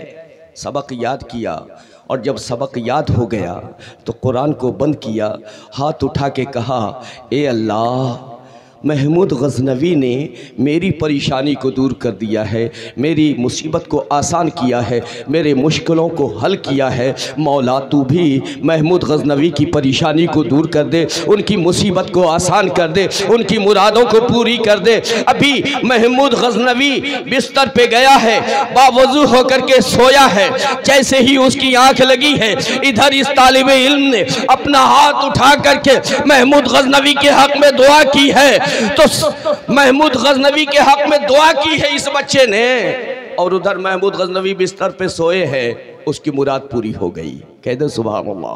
सबक याद किया और जब सबक याद हो गया तो कुरान को बंद किया, हाथ उठा के कहा, ए अल्लाह, महमूद गज़नवी ने मेरी परेशानी को दूर कर दिया है, मेरी मुसीबत को आसान किया है, मेरे मुश्किलों को हल किया है। मौला तू भी महमूद गज़नवी की परेशानी को दूर कर दे, उनकी मुसीबत को आसान कर दे, उनकी मुरादों को पूरी कर दे। अभी महमूद गज़नवी बिस्तर पे गया है, बावजू होकर के सोया है, जैसे ही उसकी आँख लगी है, इधर इस तालिब इल्म ने अपना हाथ उठा करके महमूद गज़नवी के हक़ में दुआ की है। तो महमूद गज़नवी के हक़ में दुआ की है इस बच्चे ने, और उधर महमूद गज़नवी बिस्तर पे सोए हैं, उसकी मुराद पूरी हो गई। कह दो सुभान अल्लाह,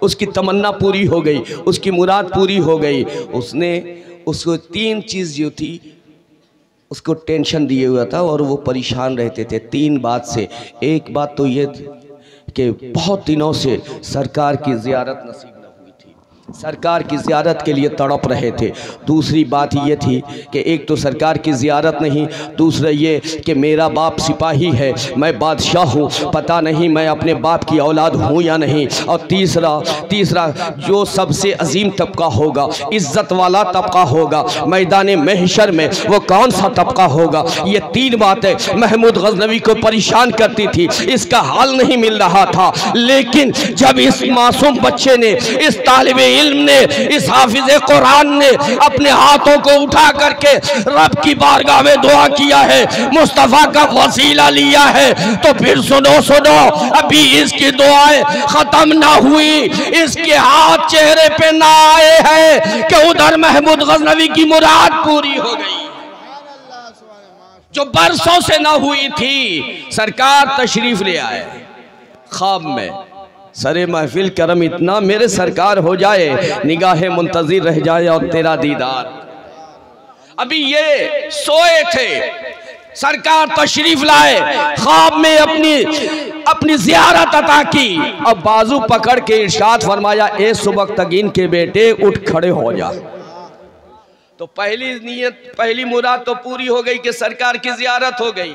उसकी तमन्ना पूरी हो गई, उसकी मुराद पूरी हो गई। उसको 3 चीज़ जो थी उसको टेंशन दिए हुआ था और वो परेशान रहते थे 3 बात से। एक बात तो ये कि बहुत दिनों से सरकार की ज़ियारत नसीब न हुई थी, सरकार की ज़ियारत के लिए तड़प रहे थे। दूसरी बात ये थी कि एक तो सरकार की ज़ियारत नहीं, दूसरा ये कि मेरा बाप सिपाही है, मैं बादशाह हूँ, पता नहीं मैं अपने बाप की औलाद हूँ या नहीं। और तीसरा जो सबसे अजीम तबका होगा, इज़्ज़त वाला तबका होगा मैदान महशर में, वो कौन सा तबका होगा। ये तीन बातें महमूद गज़नवी को परेशान करती थी, इसका हल नहीं मिल रहा था। लेकिन जब इस मासूम बच्चे ने, इस तालिब इल्म ने, इस हाफिज़े कुरान ने अपने हाथों को उठा करके रब की बारगाह में दुआ किया है, मुस्तफ़ा का वसीला लिया है, तो फिर सुनो अभी इसकी दुआएं खत्म ना हुई, इसके हाथ चेहरे पे ना आए हैं कि उधर महमूद गज़नवी की मुराद पूरी हो गई जो बरसों से ना हुई थी। सरकार तशरीफ ले आए ख्वाब में, सरे महफिल करम इतना मेरे सरकार हो जाए, निगाहें मुंतज़िर रह जाए और तेरा दीदार। अभी ये सोए थे, सरकार तशरीफ लाए, ख्वाब में अपनी ज़ियारत अता की, अब बाजू पकड़ के इरशाद फरमाया, ए सुबक्तगीन के बेटे उठ खड़े हो जा। तो पहली नीयत, पहली मुराद तो पूरी हो गई कि सरकार की ज़ियारत हो गई,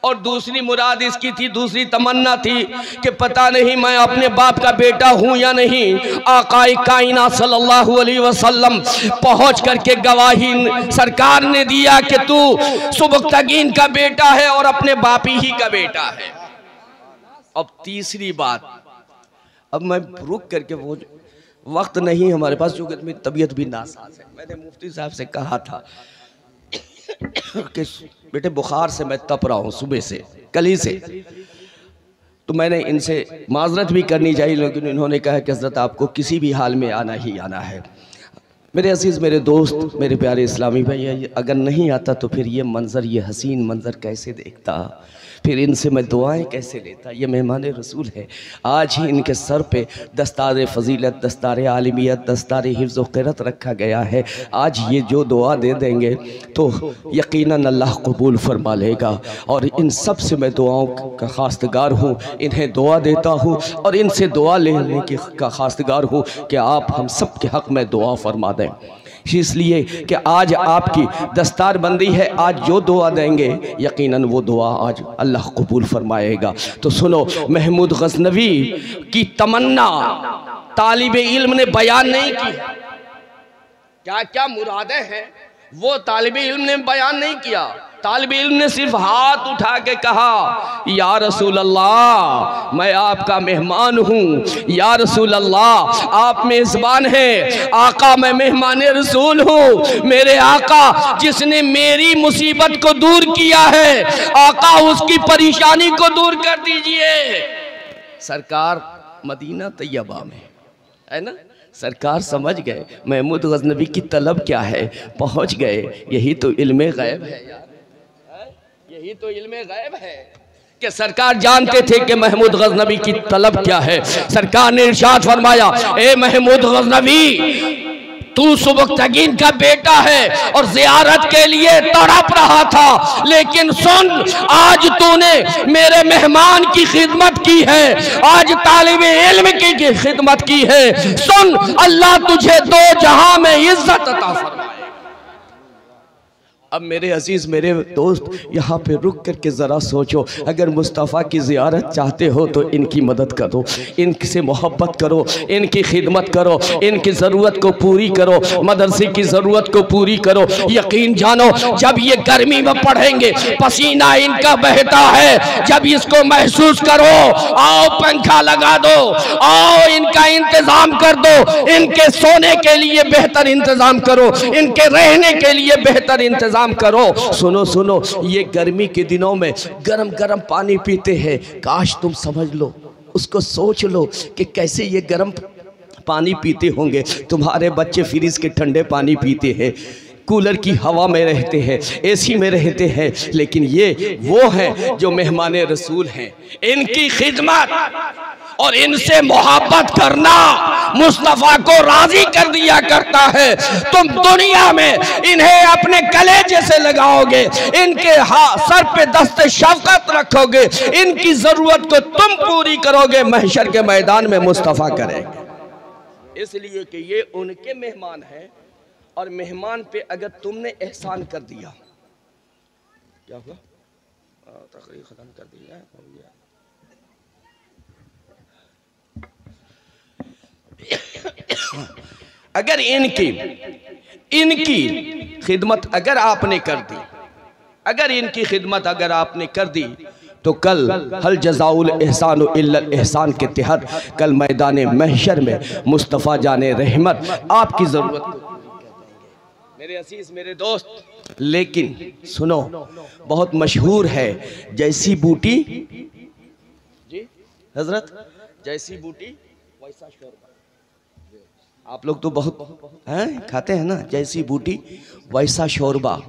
और दूसरी मुराद इसकी थी, दूसरी तमन्ना थी कि पता नहीं मैं अपने बाप का बेटा हूँ या नहीं। आकाए कायनात सल्लल्लाहु अलैहि वसल्लम पहुँच करके गवाही सरकार ने दिया कि तू सुबक्तगीन का बेटा है और अपने बाप ही का बेटा है। अब तीसरी बात, अब मैं रुक करके, वो वक्त नहीं हमारे पास, चूँकि मेरी तबीयत भी नासाज है। मैंने मुफ्ती साहब से कहा था कि बेटे बुखार से मैं तप रहा हूँ सुबह से, कल ही से, तो मैंने इनसे माजरत भी करनी चाहिए, लेकिन इन्होंने कहा कि हज़रत आपको किसी भी हाल में आना ही आना है। मेरे अजीज़, मेरे दोस्त, मेरे प्यारे इस्लामी भाई, अगर नहीं आता तो फिर ये मंज़र, ये हसीन मंज़र कैसे देखता, फिर इनसे मैं दुआएं कैसे लेता। ये मेहमान रसूल है, आज ही इनके सर पे दस्तार फ़जीलत, दस्तार आलिमियत, दस्तार हिफ्ज़ व क़िरत रखा गया है। आज ये जो दुआ दे देंगे तो यकीनन अल्लाह कबूल फरमा लेगा। और इन सब से मैं दुआओं का खास्तगार हूँ, इन्हें दुआ देता हूँ और इनसे दुआ लेने की का खास्तगार हूँ कि आप हम सब के हक़ में दुआ फरमा दें, इसलिए कि आज आपकी दस्तार बंदी है। आज जो दुआ देंगे यकीनन वो दुआ आज अल्लाह कबूल फरमाएगा। तो सुनो, महमूद गज़नवी की तमन्ना तालिब इल्म ने बयान नहीं की, क्या क्या मुरादें हैं वो तालिब इल्म ने बयान नहीं किया। तालिब इल्म ने सिर्फ हाथ उठा के कहा, या रसूल अल्लाह मैं आपका मेहमान हूँ, या रसूल अल्लाह आप मेज़बान हैं, आका मैं मेहमान रसूल हूँ। मेरे आका जिसने मेरी मुसीबत को दूर किया है, आका उसकी परेशानी को दूर कर दीजिए। सरकार मदीना तैयबा में है ना, सरकार समझ गए महमूद गज़नवी की तलब क्या है, पहुँच गए। यही तो इल्मे गैब है यार, यही तो इल्मे गैब है कि सरकार जानते थे कि महमूद गज़नवी की तलब क्या है। सरकार ने इरशाद फरमाया, ए महमूद गज़नवी तू सुबक्तगीन का बेटा है और ज़ियारत के लिए तड़प रहा था, लेकिन सुन, आज तूने मेरे मेहमान की खिदमत की है, आज तालिब इल्म की खिदमत की है। सुन, अल्लाह तुझे दो जहां में इज्जत अता फरमाए। अब मेरे अजीज़, मेरे दोस्त, यहाँ पे रुक करके ज़रा सोचो, अगर मुस्तफ़ा की ज़ियारत चाहते हो तो इनकी मदद करो, इनसे मोहब्बत करो, इनकी खिदमत करो, इनकी ज़रूरत को पूरी करो, मदरसे की ज़रूरत को पूरी करो। यकीन जानो, जब ये गर्मी में पढ़ेंगे, पसीना इनका बहता है, जब इसको महसूस करो, आओ पंखा लगा दो, आओ इनका इंतज़ाम कर दो, इनके सोने के लिए बेहतर इंतज़ाम करो, इनके रहने के लिए बेहतर इंतज़ाम करो। सुनो सुनो, ये गर्मी के दिनों में गरम गरम पानी पीते हैं, काश तुम समझ लो, उसको सोच लो कि कैसे ये गरम पानी पीते होंगे। तुम्हारे बच्चे फ्रिज के ठंडे पानी पीते हैं, कूलर की हवा में रहते हैं, एसी में रहते हैं, लेकिन ये वो हैं जो मेहमान रसूल हैं। इनकी खिदमत और इनसे मोहब्बत करना मुस्तफ़ा को राजी कर दिया करता है। तुम दुनिया में इन्हें अपने कलेजे से लगाओगे, इनके सर पे दस्ते शफ़क़त रखोगे, इनकी ज़रूरत को तुम पूरी करोगे, महशर के मैदान में मुस्तफ़ा करेंगे। इसलिए कि ये उनके मेहमान हैं, और मेहमान पे अगर तुमने एहसान कर दिया, क्या हुआ? तकरीर खत्म कर दी है, हो गया। अगर इनकी खिदमत अगर आपने कर दी, अगर इनकी खिदमत अगर आपने कर दी, तो कल हल जज़ाउल एहसान इल्लल एहसान के तहत कल मैदान महशर में मुस्तफ़ा जाने रहमत आपकी ज़रूरत को मेरे असीस मेरे दोस्त। लेकिन सुनो, बहुत मशहूर है, जैसी बूटी जी हजरत, जैसी बूटी वैसा शोरबा। आप लोग तो बहुत हैं खाते हैं ना, जैसी बूटी वैसा शोरबा।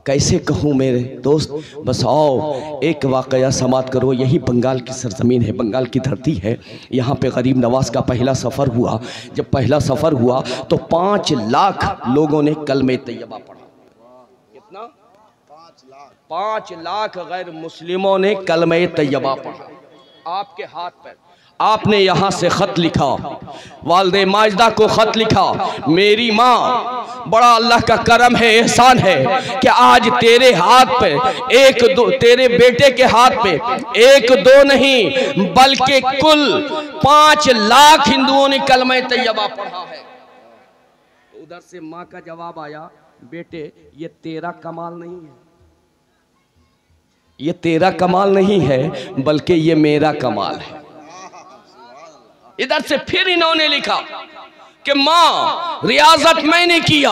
कैसे कहूँ मेरे दोस्त, बस आओ एक वाक़या समात करो। यही बंगाल की सरज़मीन है, बंगाल की धरती है। यहाँ पे गरीब नवाज का पहला सफ़र हुआ। जब पहला सफ़र हुआ तो 5 लाख लोगों ने कलमे तैयबा पढ़ा। कितना? 5 लाख गैर मुस्लिमों ने कलमे तैयबा पढ़ा। आपके हाथ पर आपने यहाँ से ख़त लिखा, वालिदे माजिदा को ख़त लिखा, मेरी माँ, बड़ा अल्लाह का करम है, एहसान है कि आज तेरे हाथ पे एक दो, तेरे बेटे के हाथ पे एक दो नहीं बल्कि कुल 5 लाख हिंदुओं ने कलमा तैयबा पढ़ा है। उधर से माँ का जवाब आया, बेटे ये तेरा कमाल नहीं है, ये तेरा कमाल नहीं है, बल्कि ये मेरा कमाल है। इधर से फिर इन्होंने लिखा कि माँ, रियाजत मैंने किया,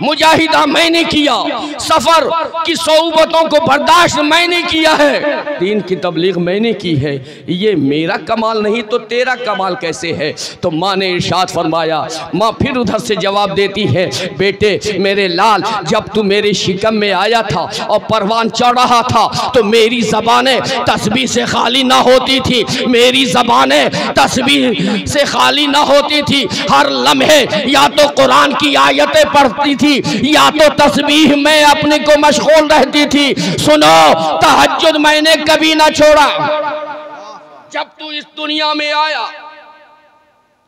मुजाहिदा मैंने किया, सफर की सोबतों को बर्दाश्त मैंने किया है, दीन की तबलीग मैंने की है, ये मेरा कमाल नहीं तो तेरा कमाल कैसे है? तो माँ ने इरशाद फरमाया, माँ फिर उधर से जवाब देती है, बेटे मेरे लाल, जब तू मेरे शिकम में आया था और परवान चढ़ रहा था तो मेरी ज़बानें तस्बीह से खाली ना होती थी, मेरी ज़बानें तस्बीह से खाली ना होती थी। हर लम्हे या तो कुरान की आयतें पढ़ती थी या तो तस्बीह में अपने को मशगूल रहती थी। सुनो, तहज्जुद मैंने कभी ना छोड़ा। जब तू इस दुनिया में आया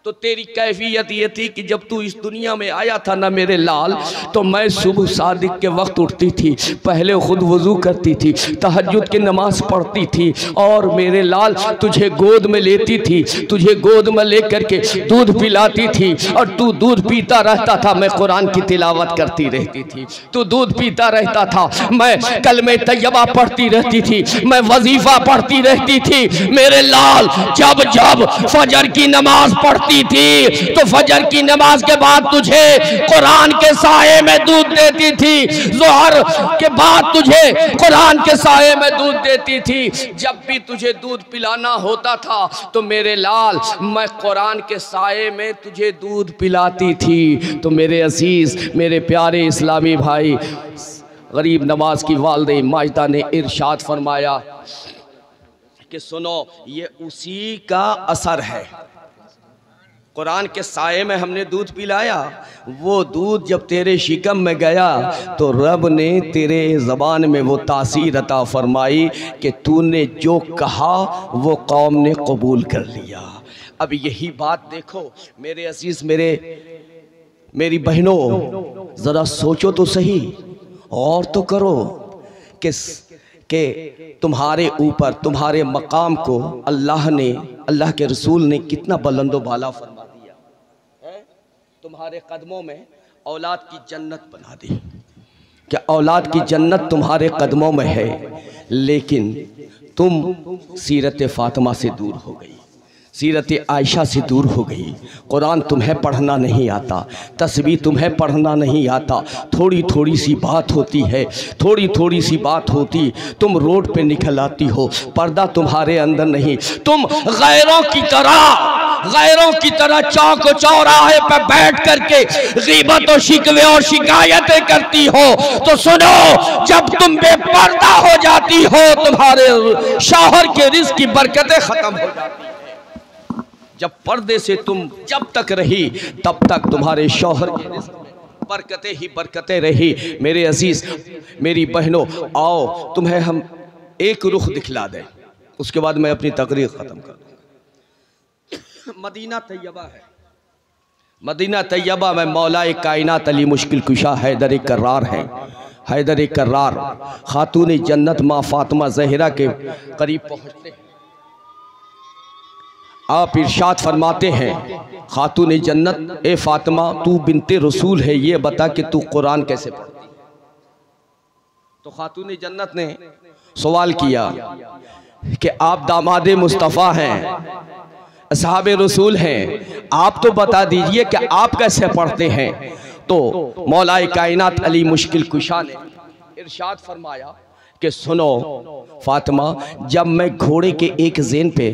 तो तेरी कैफियत ये थी कि जब तू इस दुनिया में आया था ना मेरे लाल, तो मैं सुबह सादिक के वक्त उठती थी, पहले खुद वजू करती थी, तहज्जुद की नमाज पढ़ती थी और मेरे लाल तुझे गोद में लेती थी, तुझे गोद में ले करके दूध पिलाती थी और तू दूध पीता रहता था, मैं कुरान की तिलावत करती रहती थी, तू दूध पीता रहता था, मैं कलमे तैयबा पढ़ती रहती थी, मैं वजीफा पढ़ती रहती थी। मेरे लाल जब जब फजर की नमाज पढ़ती थी तो फजर की नमाज के बाद तुझे कुरान के साये में दूध देती थी, ज़ोहर के बाद तुझे कुरान के साये में दूध देती थी। जब भी तुझे दूध पिलाना होता था तो मेरे लाल मैं कुरान के साये में तुझे दूध पिलाती थी। तो मेरे अजीज, मेरे प्यारे इस्लामी भाई, गरीब नवाज की वालिदा माजिदा ने इरशाद फरमाया कि सुनो, ये उसी का असर है। कुरान के साये में हमने दूध पिलाया, वो दूध जब तेरे शिकम में गया तो रब ने तेरे ज़बान में वो तासीर अता फरमाई कि तूने जो कहा वो कौम ने कबूल कर लिया। अब यही बात देखो मेरे अजीज़, मेरी बहनों, ज़रा सोचो तो सही और तो करो कि तुम्हारे ऊपर तुम्हारे मकाम को अल्लाह ने, अल्लाह के रसूल ने कितना बुलंदो बाला फरमा दिया है। तुम्हारे कदमों में औलाद की जन्नत बना दी। क्या औलाद की जन्नत तुम्हारे कदमों में है, लेकिन तुम सीरत फातिमा से दूर हो गई, सीरत आयशा से दूर हो गई। कुरान तुम्हें पढ़ना नहीं आता, तस्बीह तुम्हें पढ़ना नहीं आता, थोड़ी थोड़ी सी बात होती है, थोड़ी थोड़ी सी बात होती, तुम रोड पे निकल आती हो, पर्दा तुम्हारे अंदर नहीं, तुम गैरों की तरह चौक चौराहे पर बैठ करके गीबत और शिकवे और शिकायतें करती हो। तो सुनो, जब तुम बेपर्दा हो जाती हो तुम्हारे शौहर के रिज़्क़ की बरकतें ख़त्म हो जाती हैं। जब पर्दे से तुम जब तक रही तब तक तुम्हारे शौहर के रिज़्क़ में बरकतें ही बरकतें रही। मेरे अजीज़, मेरी बहनों, आओ तुम्हें हम एक रुख दिखला दें, उसके बाद मैं अपनी तकरीर ख़त्म कर दूँगा। मदीना तैयबा है, मदीना तैयबा में मौलाए कायनात अली मुश्किल कुशा हैदर कर्रार हैं। हैदर कर्रार खातून जन्नत माँ फातिमा ज़हरा के करीब पहुँचते हैं। आप इरशाद फरमाते हैं, खातून जन्नत ए फातिमा तू बिनते रसूल है, ये बता कि तू कुरान कैसे पढ़ती है। तो खातून जन्नत ने सवाल किया कि आप दामादे मुस्तफ़ा हैं, असहाबे रसूल हैं, आप तो बता दीजिए कि आप कैसे पढ़ते हैं। तो मौलाए कायनात अली मुश्किल कुशा ने इरशाद फरमाया कि सुनो फातिमा, जब मैं घोड़े के एक ज़ेन पे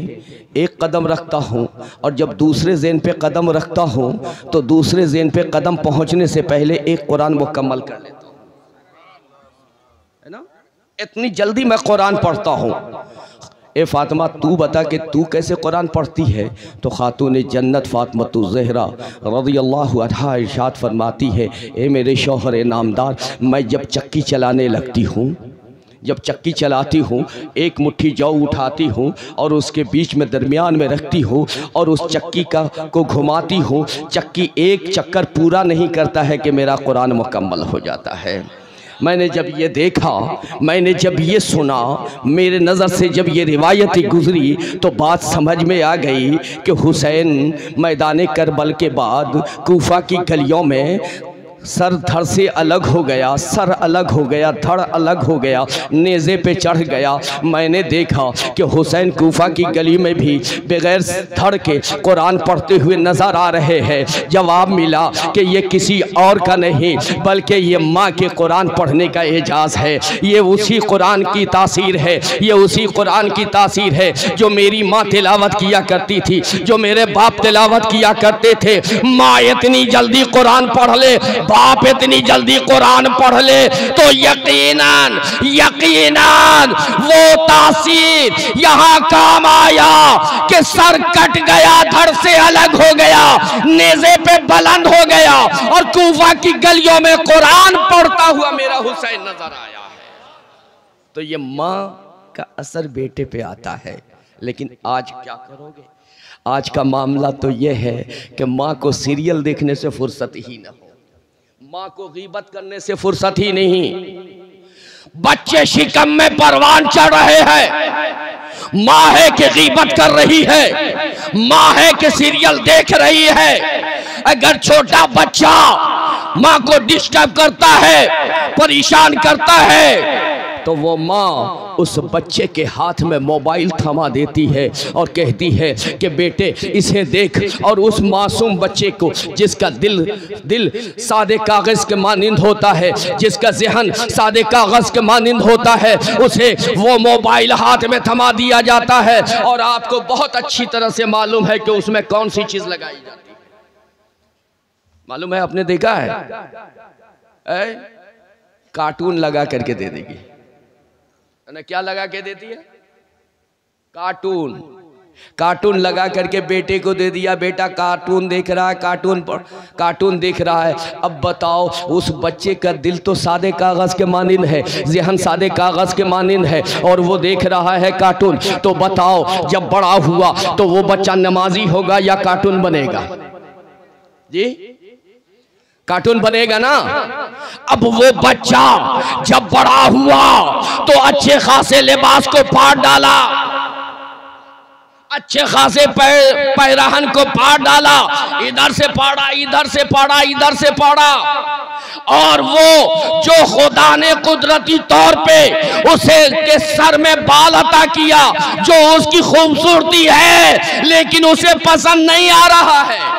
एक कदम रखता हूँ और जब दूसरे ज़ेन पे कदम रखता हूँ तो दूसरे ज़ेन पे कदम पहुँचने से पहले एक कुरान मुकम्मल कर लेता हूँ, है ना। इतनी जल्दी मैं कुरान पढ़ता हूँ। ए फातिमा तू बता कि तू कैसे कुरान पढ़ती है। तो खातून जन्नत फातिमा ज़हरा रज़ियल्लाहु अन्हा इरशाद फरमाती है, ए मेरे शौहर नामदार, मैं जब चक्की चलाने लगती हूँ, जब चक्की चलाती हूँ, एक मुट्ठी जौ उठाती हूँ और उसके बीच में दरमियान में रखती हूँ और उस चक्की को घुमाती हूँ। चक्की एक चक्कर पूरा नहीं करता है कि मेरा कुरान मुकम्मल हो जाता है। मैंने जब ये देखा, मैंने जब ये सुना, मेरे नज़र से जब ये रिवायत गुजरी तो बात समझ में आ गई कि हुसैन मैदान करबल के बाद कूफा की गलियों में सर धड़ से अलग हो गया, सर अलग हो गया, धड़ अलग हो गया, नेज़े पे चढ़ गया। मैंने देखा कि हुसैन कूफा की गली में भी बगैर धड़ के कुरान पढ़ते हुए नज़र आ रहे हैं। जवाब मिला कि ये किसी और का नहीं बल्कि ये माँ के कुरान पढ़ने का एजाज़ है। ये उसी कुरान की तासीर है, ये उसी कुरान की तासीर है जो मेरी माँ तिलावत किया करती थी, जो मेरे बाप तिलावत किया करते थे। माँ इतनी जल्दी कुरान पढ़ ले, बाप इतनी जल्दी कुरान पढ़ ले तो यकीनन यकीनन वो तासीर यहाँ काम आया कि सर कट गया, धड़ से अलग हो गया, नेज़े पे बुलंद हो गया और कूफा की गलियों में कुरान पढ़ता हुआ मेरा हुसैन नजर आया है। तो ये माँ का असर बेटे पे आता है। लेकिन आज क्या करोगे? आज का मामला तो ये है कि माँ को सीरियल देखने से फुर्सत ही ना हो, माँ को गीबत करने से फुर्सत ही नहीं। बच्चे शिकम में परवान चढ़ रहे हैं, माँ है कि गीबत कर रही है, माँ है कि सीरियल देख रही है। अगर छोटा बच्चा माँ को डिस्टर्ब करता है, परेशान करता है, तो वो माँ उस बच्चे के हाथ में मोबाइल थमा देती है और कहती है कि बेटे इसे देख। और उस मासूम बच्चे को जिसका दिल सादे कागज़ के मानिंद होता है, जिसका ज़हन सादे कागज़ के मानिंद होता है, उसे वो मोबाइल हाथ में थमा दिया जाता है। और आपको बहुत अच्छी तरह से मालूम है कि उसमें कौन सी चीज़ लगाई जाती है। मालूम है, आपने देखा है, कार्टून लगा करके दे देगी ना। क्या लगा के देती है? कार्टून। कार्टून लगा करके बेटे को दे दिया, बेटा कार्टून देख रहा है, कार्टून देख रहा है। अब बताओ, उस बच्चे का दिल तो सादे कागज़ के मानिंद है, ज़हन सादे कागज़ के मानिंद है और वो देख रहा है कार्टून। तो बताओ, जब बड़ा हुआ तो वो बच्चा नमाजी होगा या कार्टून बनेगा? जी, कार्टून बनेगा ना। अब वो बच्चा जब बड़ा हुआ तो अच्छे खासे लिबास को फाड़ डाला, अच्छे खासे पैराहन को फाड़ डाला, इधर से फाड़ा, इधर से फाड़ा, इधर से फाड़ा। और वो जो खुदा ने कुदरती तौर पे उसे के सर में बाल अता किया, जो उसकी खूबसूरती है, लेकिन उसे पसंद नहीं आ रहा है,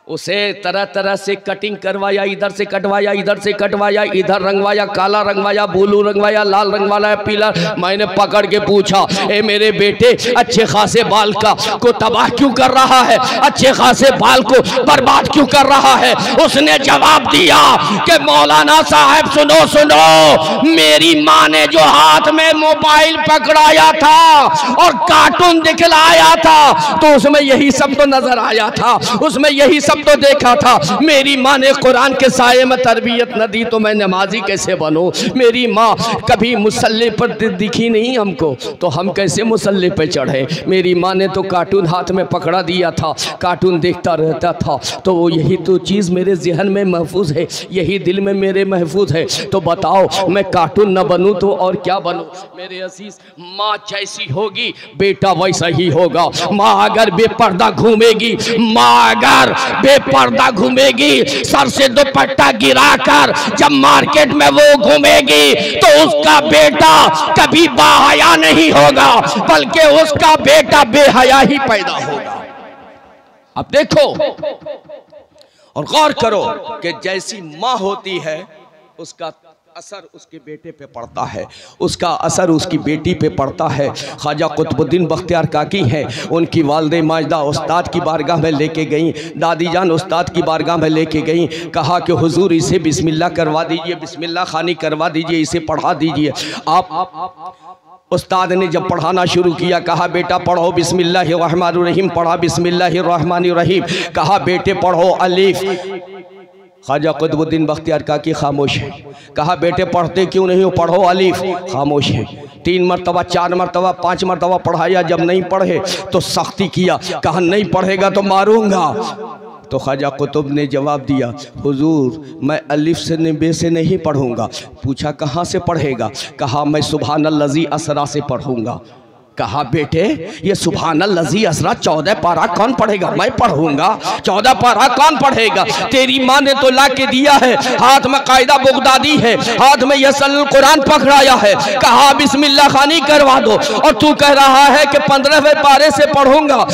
उसे तरह तरह से कटिंग करवाया, इधर से कटवाया, इधर से कटवाया, इधर रंगवाया, काला रंगवाया, ब्लू रंगवाया, लाल रंगवाया, पीला। मैंने पकड़ के पूछा, ए मेरे बेटे, अच्छे खासे बाल को तबाह क्यों कर रहा है, अच्छे खासे बाल को बर्बाद क्यों कर रहा है? उसने जवाब दिया कि मौलाना साहब सुनो सुनो, मेरी माँ ने जो हाथ में मोबाइल पकड़ाया था और कार्टून दिखलाया था तो उसमें यही सब तो नजर आया था, उसमें यही सब सूरत तो देखा था। मेरी माँ ने कुरान के साये में तरबियत न दी तो मैं नमाजी कैसे बनूं? मेरी माँ कभी मुसल्ले पर दिखी नहीं हमको, तो हम कैसे मुसल्ले पे चढ़े? मेरी माँ ने तो कार्टून हाथ में पकड़ा दिया था, कार्टून देखता रहता था, तो वो यही तो चीज़ मेरे जहन में महफूज है, यही दिल में मेरे महफूज है। तो बताओ मैं कार्टून न बनूं तो और क्या बनूं? मेरे अजीज, माँ जैसी होगी बेटा वैसा ही होगा। माँ अगर बेपर्दा घूमेगी, माँ अगर बेपर्दा घूमेगी, सर से दुपट्टा गिराकर जब मार्केट में वो घूमेगी तो उसका बेटा कभी बाहया नहीं होगा, बल्कि उसका बेटा बेहया ही पैदा होगा। अब देखो और गौर करो कि जैसी माँ होती है उसका असर उसके बेटे पे पड़ता है, उसका असर उसकी बेटी पे पड़ता है। ख्वाजा कुतुबुद्दीन बख्तियार काकी हैं, उनकी वालदे माजदा उस्ताद की बारगाह में लेके गई, दादी जान उस्ताद की बारगाह में लेके गई, कहा कि हुजूर इसे बिस्मिल्लाह करवा दीजिए, बिस्मिल्लाह खानी करवा दीजिए, इसे पढ़ा दीजिए। आप उस्ताद ने जब पढ़ाना शुरू किया, कहा बेटा पढ़ो बिस्मिल्लाहिर्रहमानिर्रहीम, पढ़ा बिस्मिल्लाहिर्रहमानिर्रहीम, कहा बेटे पढ़ो अलिफ। ख्वाजा कुतुबुद्दीन बख्तियार काकी खामोश है। कहा बेटे पढ़ते क्यों नहीं हो? पढ़ो अलिफ। खामोश है। 3 मरतबा 4 मरतबा 5 मरतबा पढ़ाया, जब नहीं पढ़े तो सख्ती किया, कहा नहीं पढ़ेगा तो मारूंगा। तो ख्वाजा कुतुब ने जवाब दिया, हुजूर मैं अलिफ से बे से नहीं पढ़ूंगा। पूछा कहाँ से पढ़ेगा? कहा मैं सुभानल्लज़ी असरा से पढ़ूंगा। कहा बेटे ये सुभानल्लज़ी असरा 14 पारा कौन पढ़ेगा? मैं पढ़ूंगा। 14 पारा कौन पढ़ेगा? तेरी माँ ने तो ला के दिया है, हाथ में कायदा बगदादी है, हाथ में यसलुल कुरान पकड़ाया है, कहा बिस्मिल्लाह खानी करवा दो, और तू कह रहा है कि 15वें पारे से पढ़ूंगा।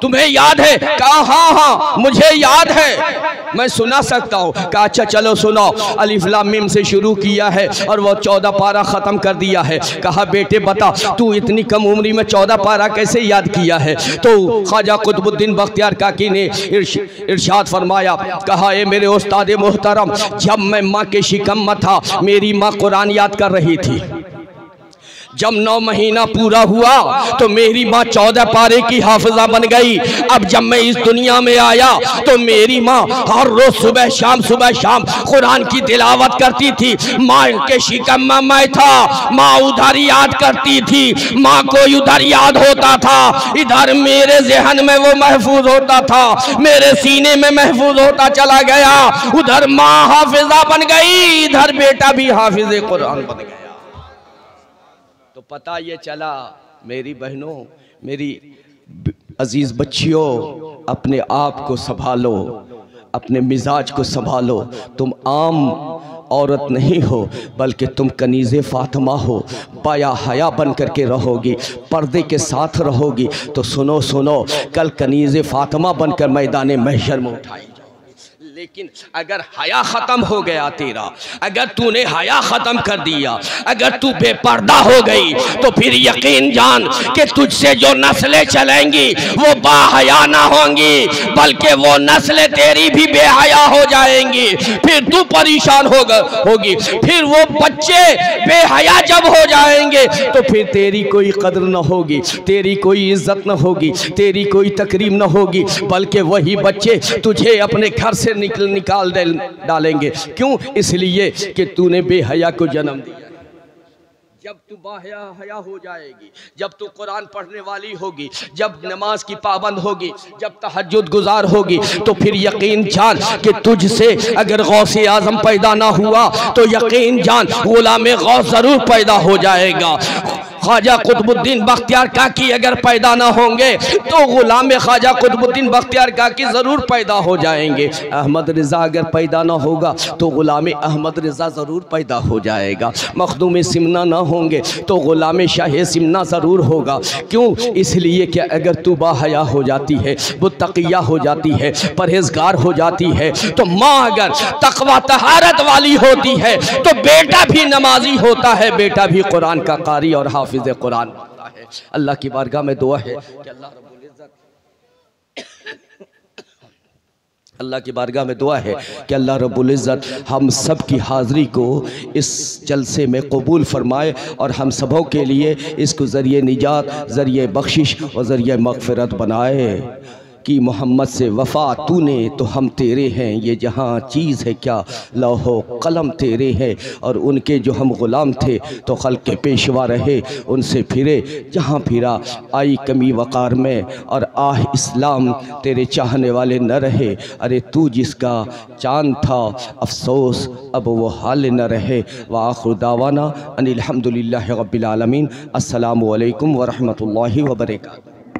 तुम्हें याद है? कहा हाँ हाँ मुझे याद है, मैं सुना सकता हूँ। कहा अच्छा चलो सुनाओ। अलिफ लाम मीम से शुरू किया है और वो 14 पारा ख़त्म कर दिया है। कहा बेटे बता तू इतनी कम उम्री में 14 पारा कैसे याद किया है? तो ख्वाजा कुतुबुद्दीन बख्तियार काकी ने इरशाद फरमाया, कहा ए मेरे उस्ताद मोहतरम, जब मैं माँ के शिकम में था मेरी माँ कुरान याद कर रही थी। जब 9 महीना पूरा हुआ तो मेरी माँ 14 पारे की हाफिजा बन गई। अब जब मैं इस दुनिया में आया तो मेरी माँ हर रोज सुबह शाम कुरान की तिलावत करती थी। माँ के शिकम में मैं था, माँ उधर याद करती थी, माँ को उधर याद होता था, इधर मेरे जहन में वो महफूज होता था, मेरे सीने में महफूज होता चला गया। उधर माँ हाफिजा बन गई, इधर बेटा भी हाफिज कुरान बन गया। तो पता ये चला मेरी बहनों, मेरी अजीज बच्चियों, अपने आप को संभालो, अपने मिजाज को संभालो। तुम आम औरत नहीं हो बल्कि तुम कनीज़े फातिमा हो। बाया हया बन करके रहोगी, पर्दे के साथ रहोगी तो सुनो सुनो कल कनीज़े फातिमा बनकर मैदान महशर में उठाई। लेकिन अगर हया ख़त्म हो गया तेरा, अगर तूने हया ख़त्म कर दिया, अगर तू बेपर्दा हो गई तो फिर यकीन जान कि तुझसे जो नस्लें चलेंगी वो बाहया ना होंगी, बल्कि वो नस्लें तेरी भी बेहया हो जाएंगी। फिर तू परेशान होगी, फिर वो बच्चे बेहया जब हो जाएंगे तो फिर तेरी कोई कदर न होगी, तेरी कोई इज्जत न होगी, तेरी कोई तकरीम न होगी, बल्कि वही बच्चे तुझे अपने घर से निकाल डालेंगे। क्यों? इसलिए कि तूने बेहया को जन्म दिया। जब तू बाहया हो जाएगी, जब तू कुरान पढ़ने वाली होगी, जब नमाज की पाबंद होगी, जब तहज्जुद गुजार होगी, तो फिर यकीन जान कि तुझसे अगर गौसे आजम पैदा ना हुआ तो यकीन जान गुलाम गौस जरूर पैदा हो जाएगा। ख्वाजा कुतुबुद्दीन बख्तियार काकी अगर पैदा ना होंगे तो गुलाम ख्वाजा कुतुबुद्दीन बख्तियार काकी ज़रूर पैदा हो जाएंगे। अहमद रिज़ा अगर पैदा ना होगा तो गुलाम अहमद रिज़ा ज़रूर पैदा हो जाएगा। मखदूम सिमना ना होंगे तो गुलाम शाह सिमना ज़रूर होगा। क्यों? इसलिए कि अगर तू बाहया हो जाती है, मुत्तक़िया हो जाती है, परहेज़गार हो जाती है, तो माँ अगर तक़वा तहारत वाली होती है तो बेटा भी नमाजी होता है, बेटा भी कुरान का कारी और हाफिज़ कुरान होता है। अल्लाह की बारगाह में दुआ है कि अल्लाह की बारगाह में दुआ है कि अल्लाह रब्बुल इज़्ज़त हम सब की हाज़िरी को इस जलसे में कबूल फरमाए और हम सबों के लिए इसको ज़रिए निजात, ज़रिए बख्शिश और ज़रिए मग़फ़िरत बनाए। की मोहम्मद से वफ़ा तूने तो हम तेरे हैं, ये जहाँ चीज़ है क्या लौहो कलम तेरे हैं। और उनके जो हम ग़ुलाम थे तो खल्क़ के पेशवा रहे, उनसे फिरे जहाँ फिरा आई कमी वक़ार में, और आह इस्लाम तेरे चाहने वाले न रहे। अरे तू जिसका चाँद था अफसोस अब वो हाल न रहे। व आखिर दावाना अनिल हम्दुलिल्लाहि रब्बिल आलमीन। अस्सलामु अलैकुम व रहमतुल्लाहि व बरकातुहू।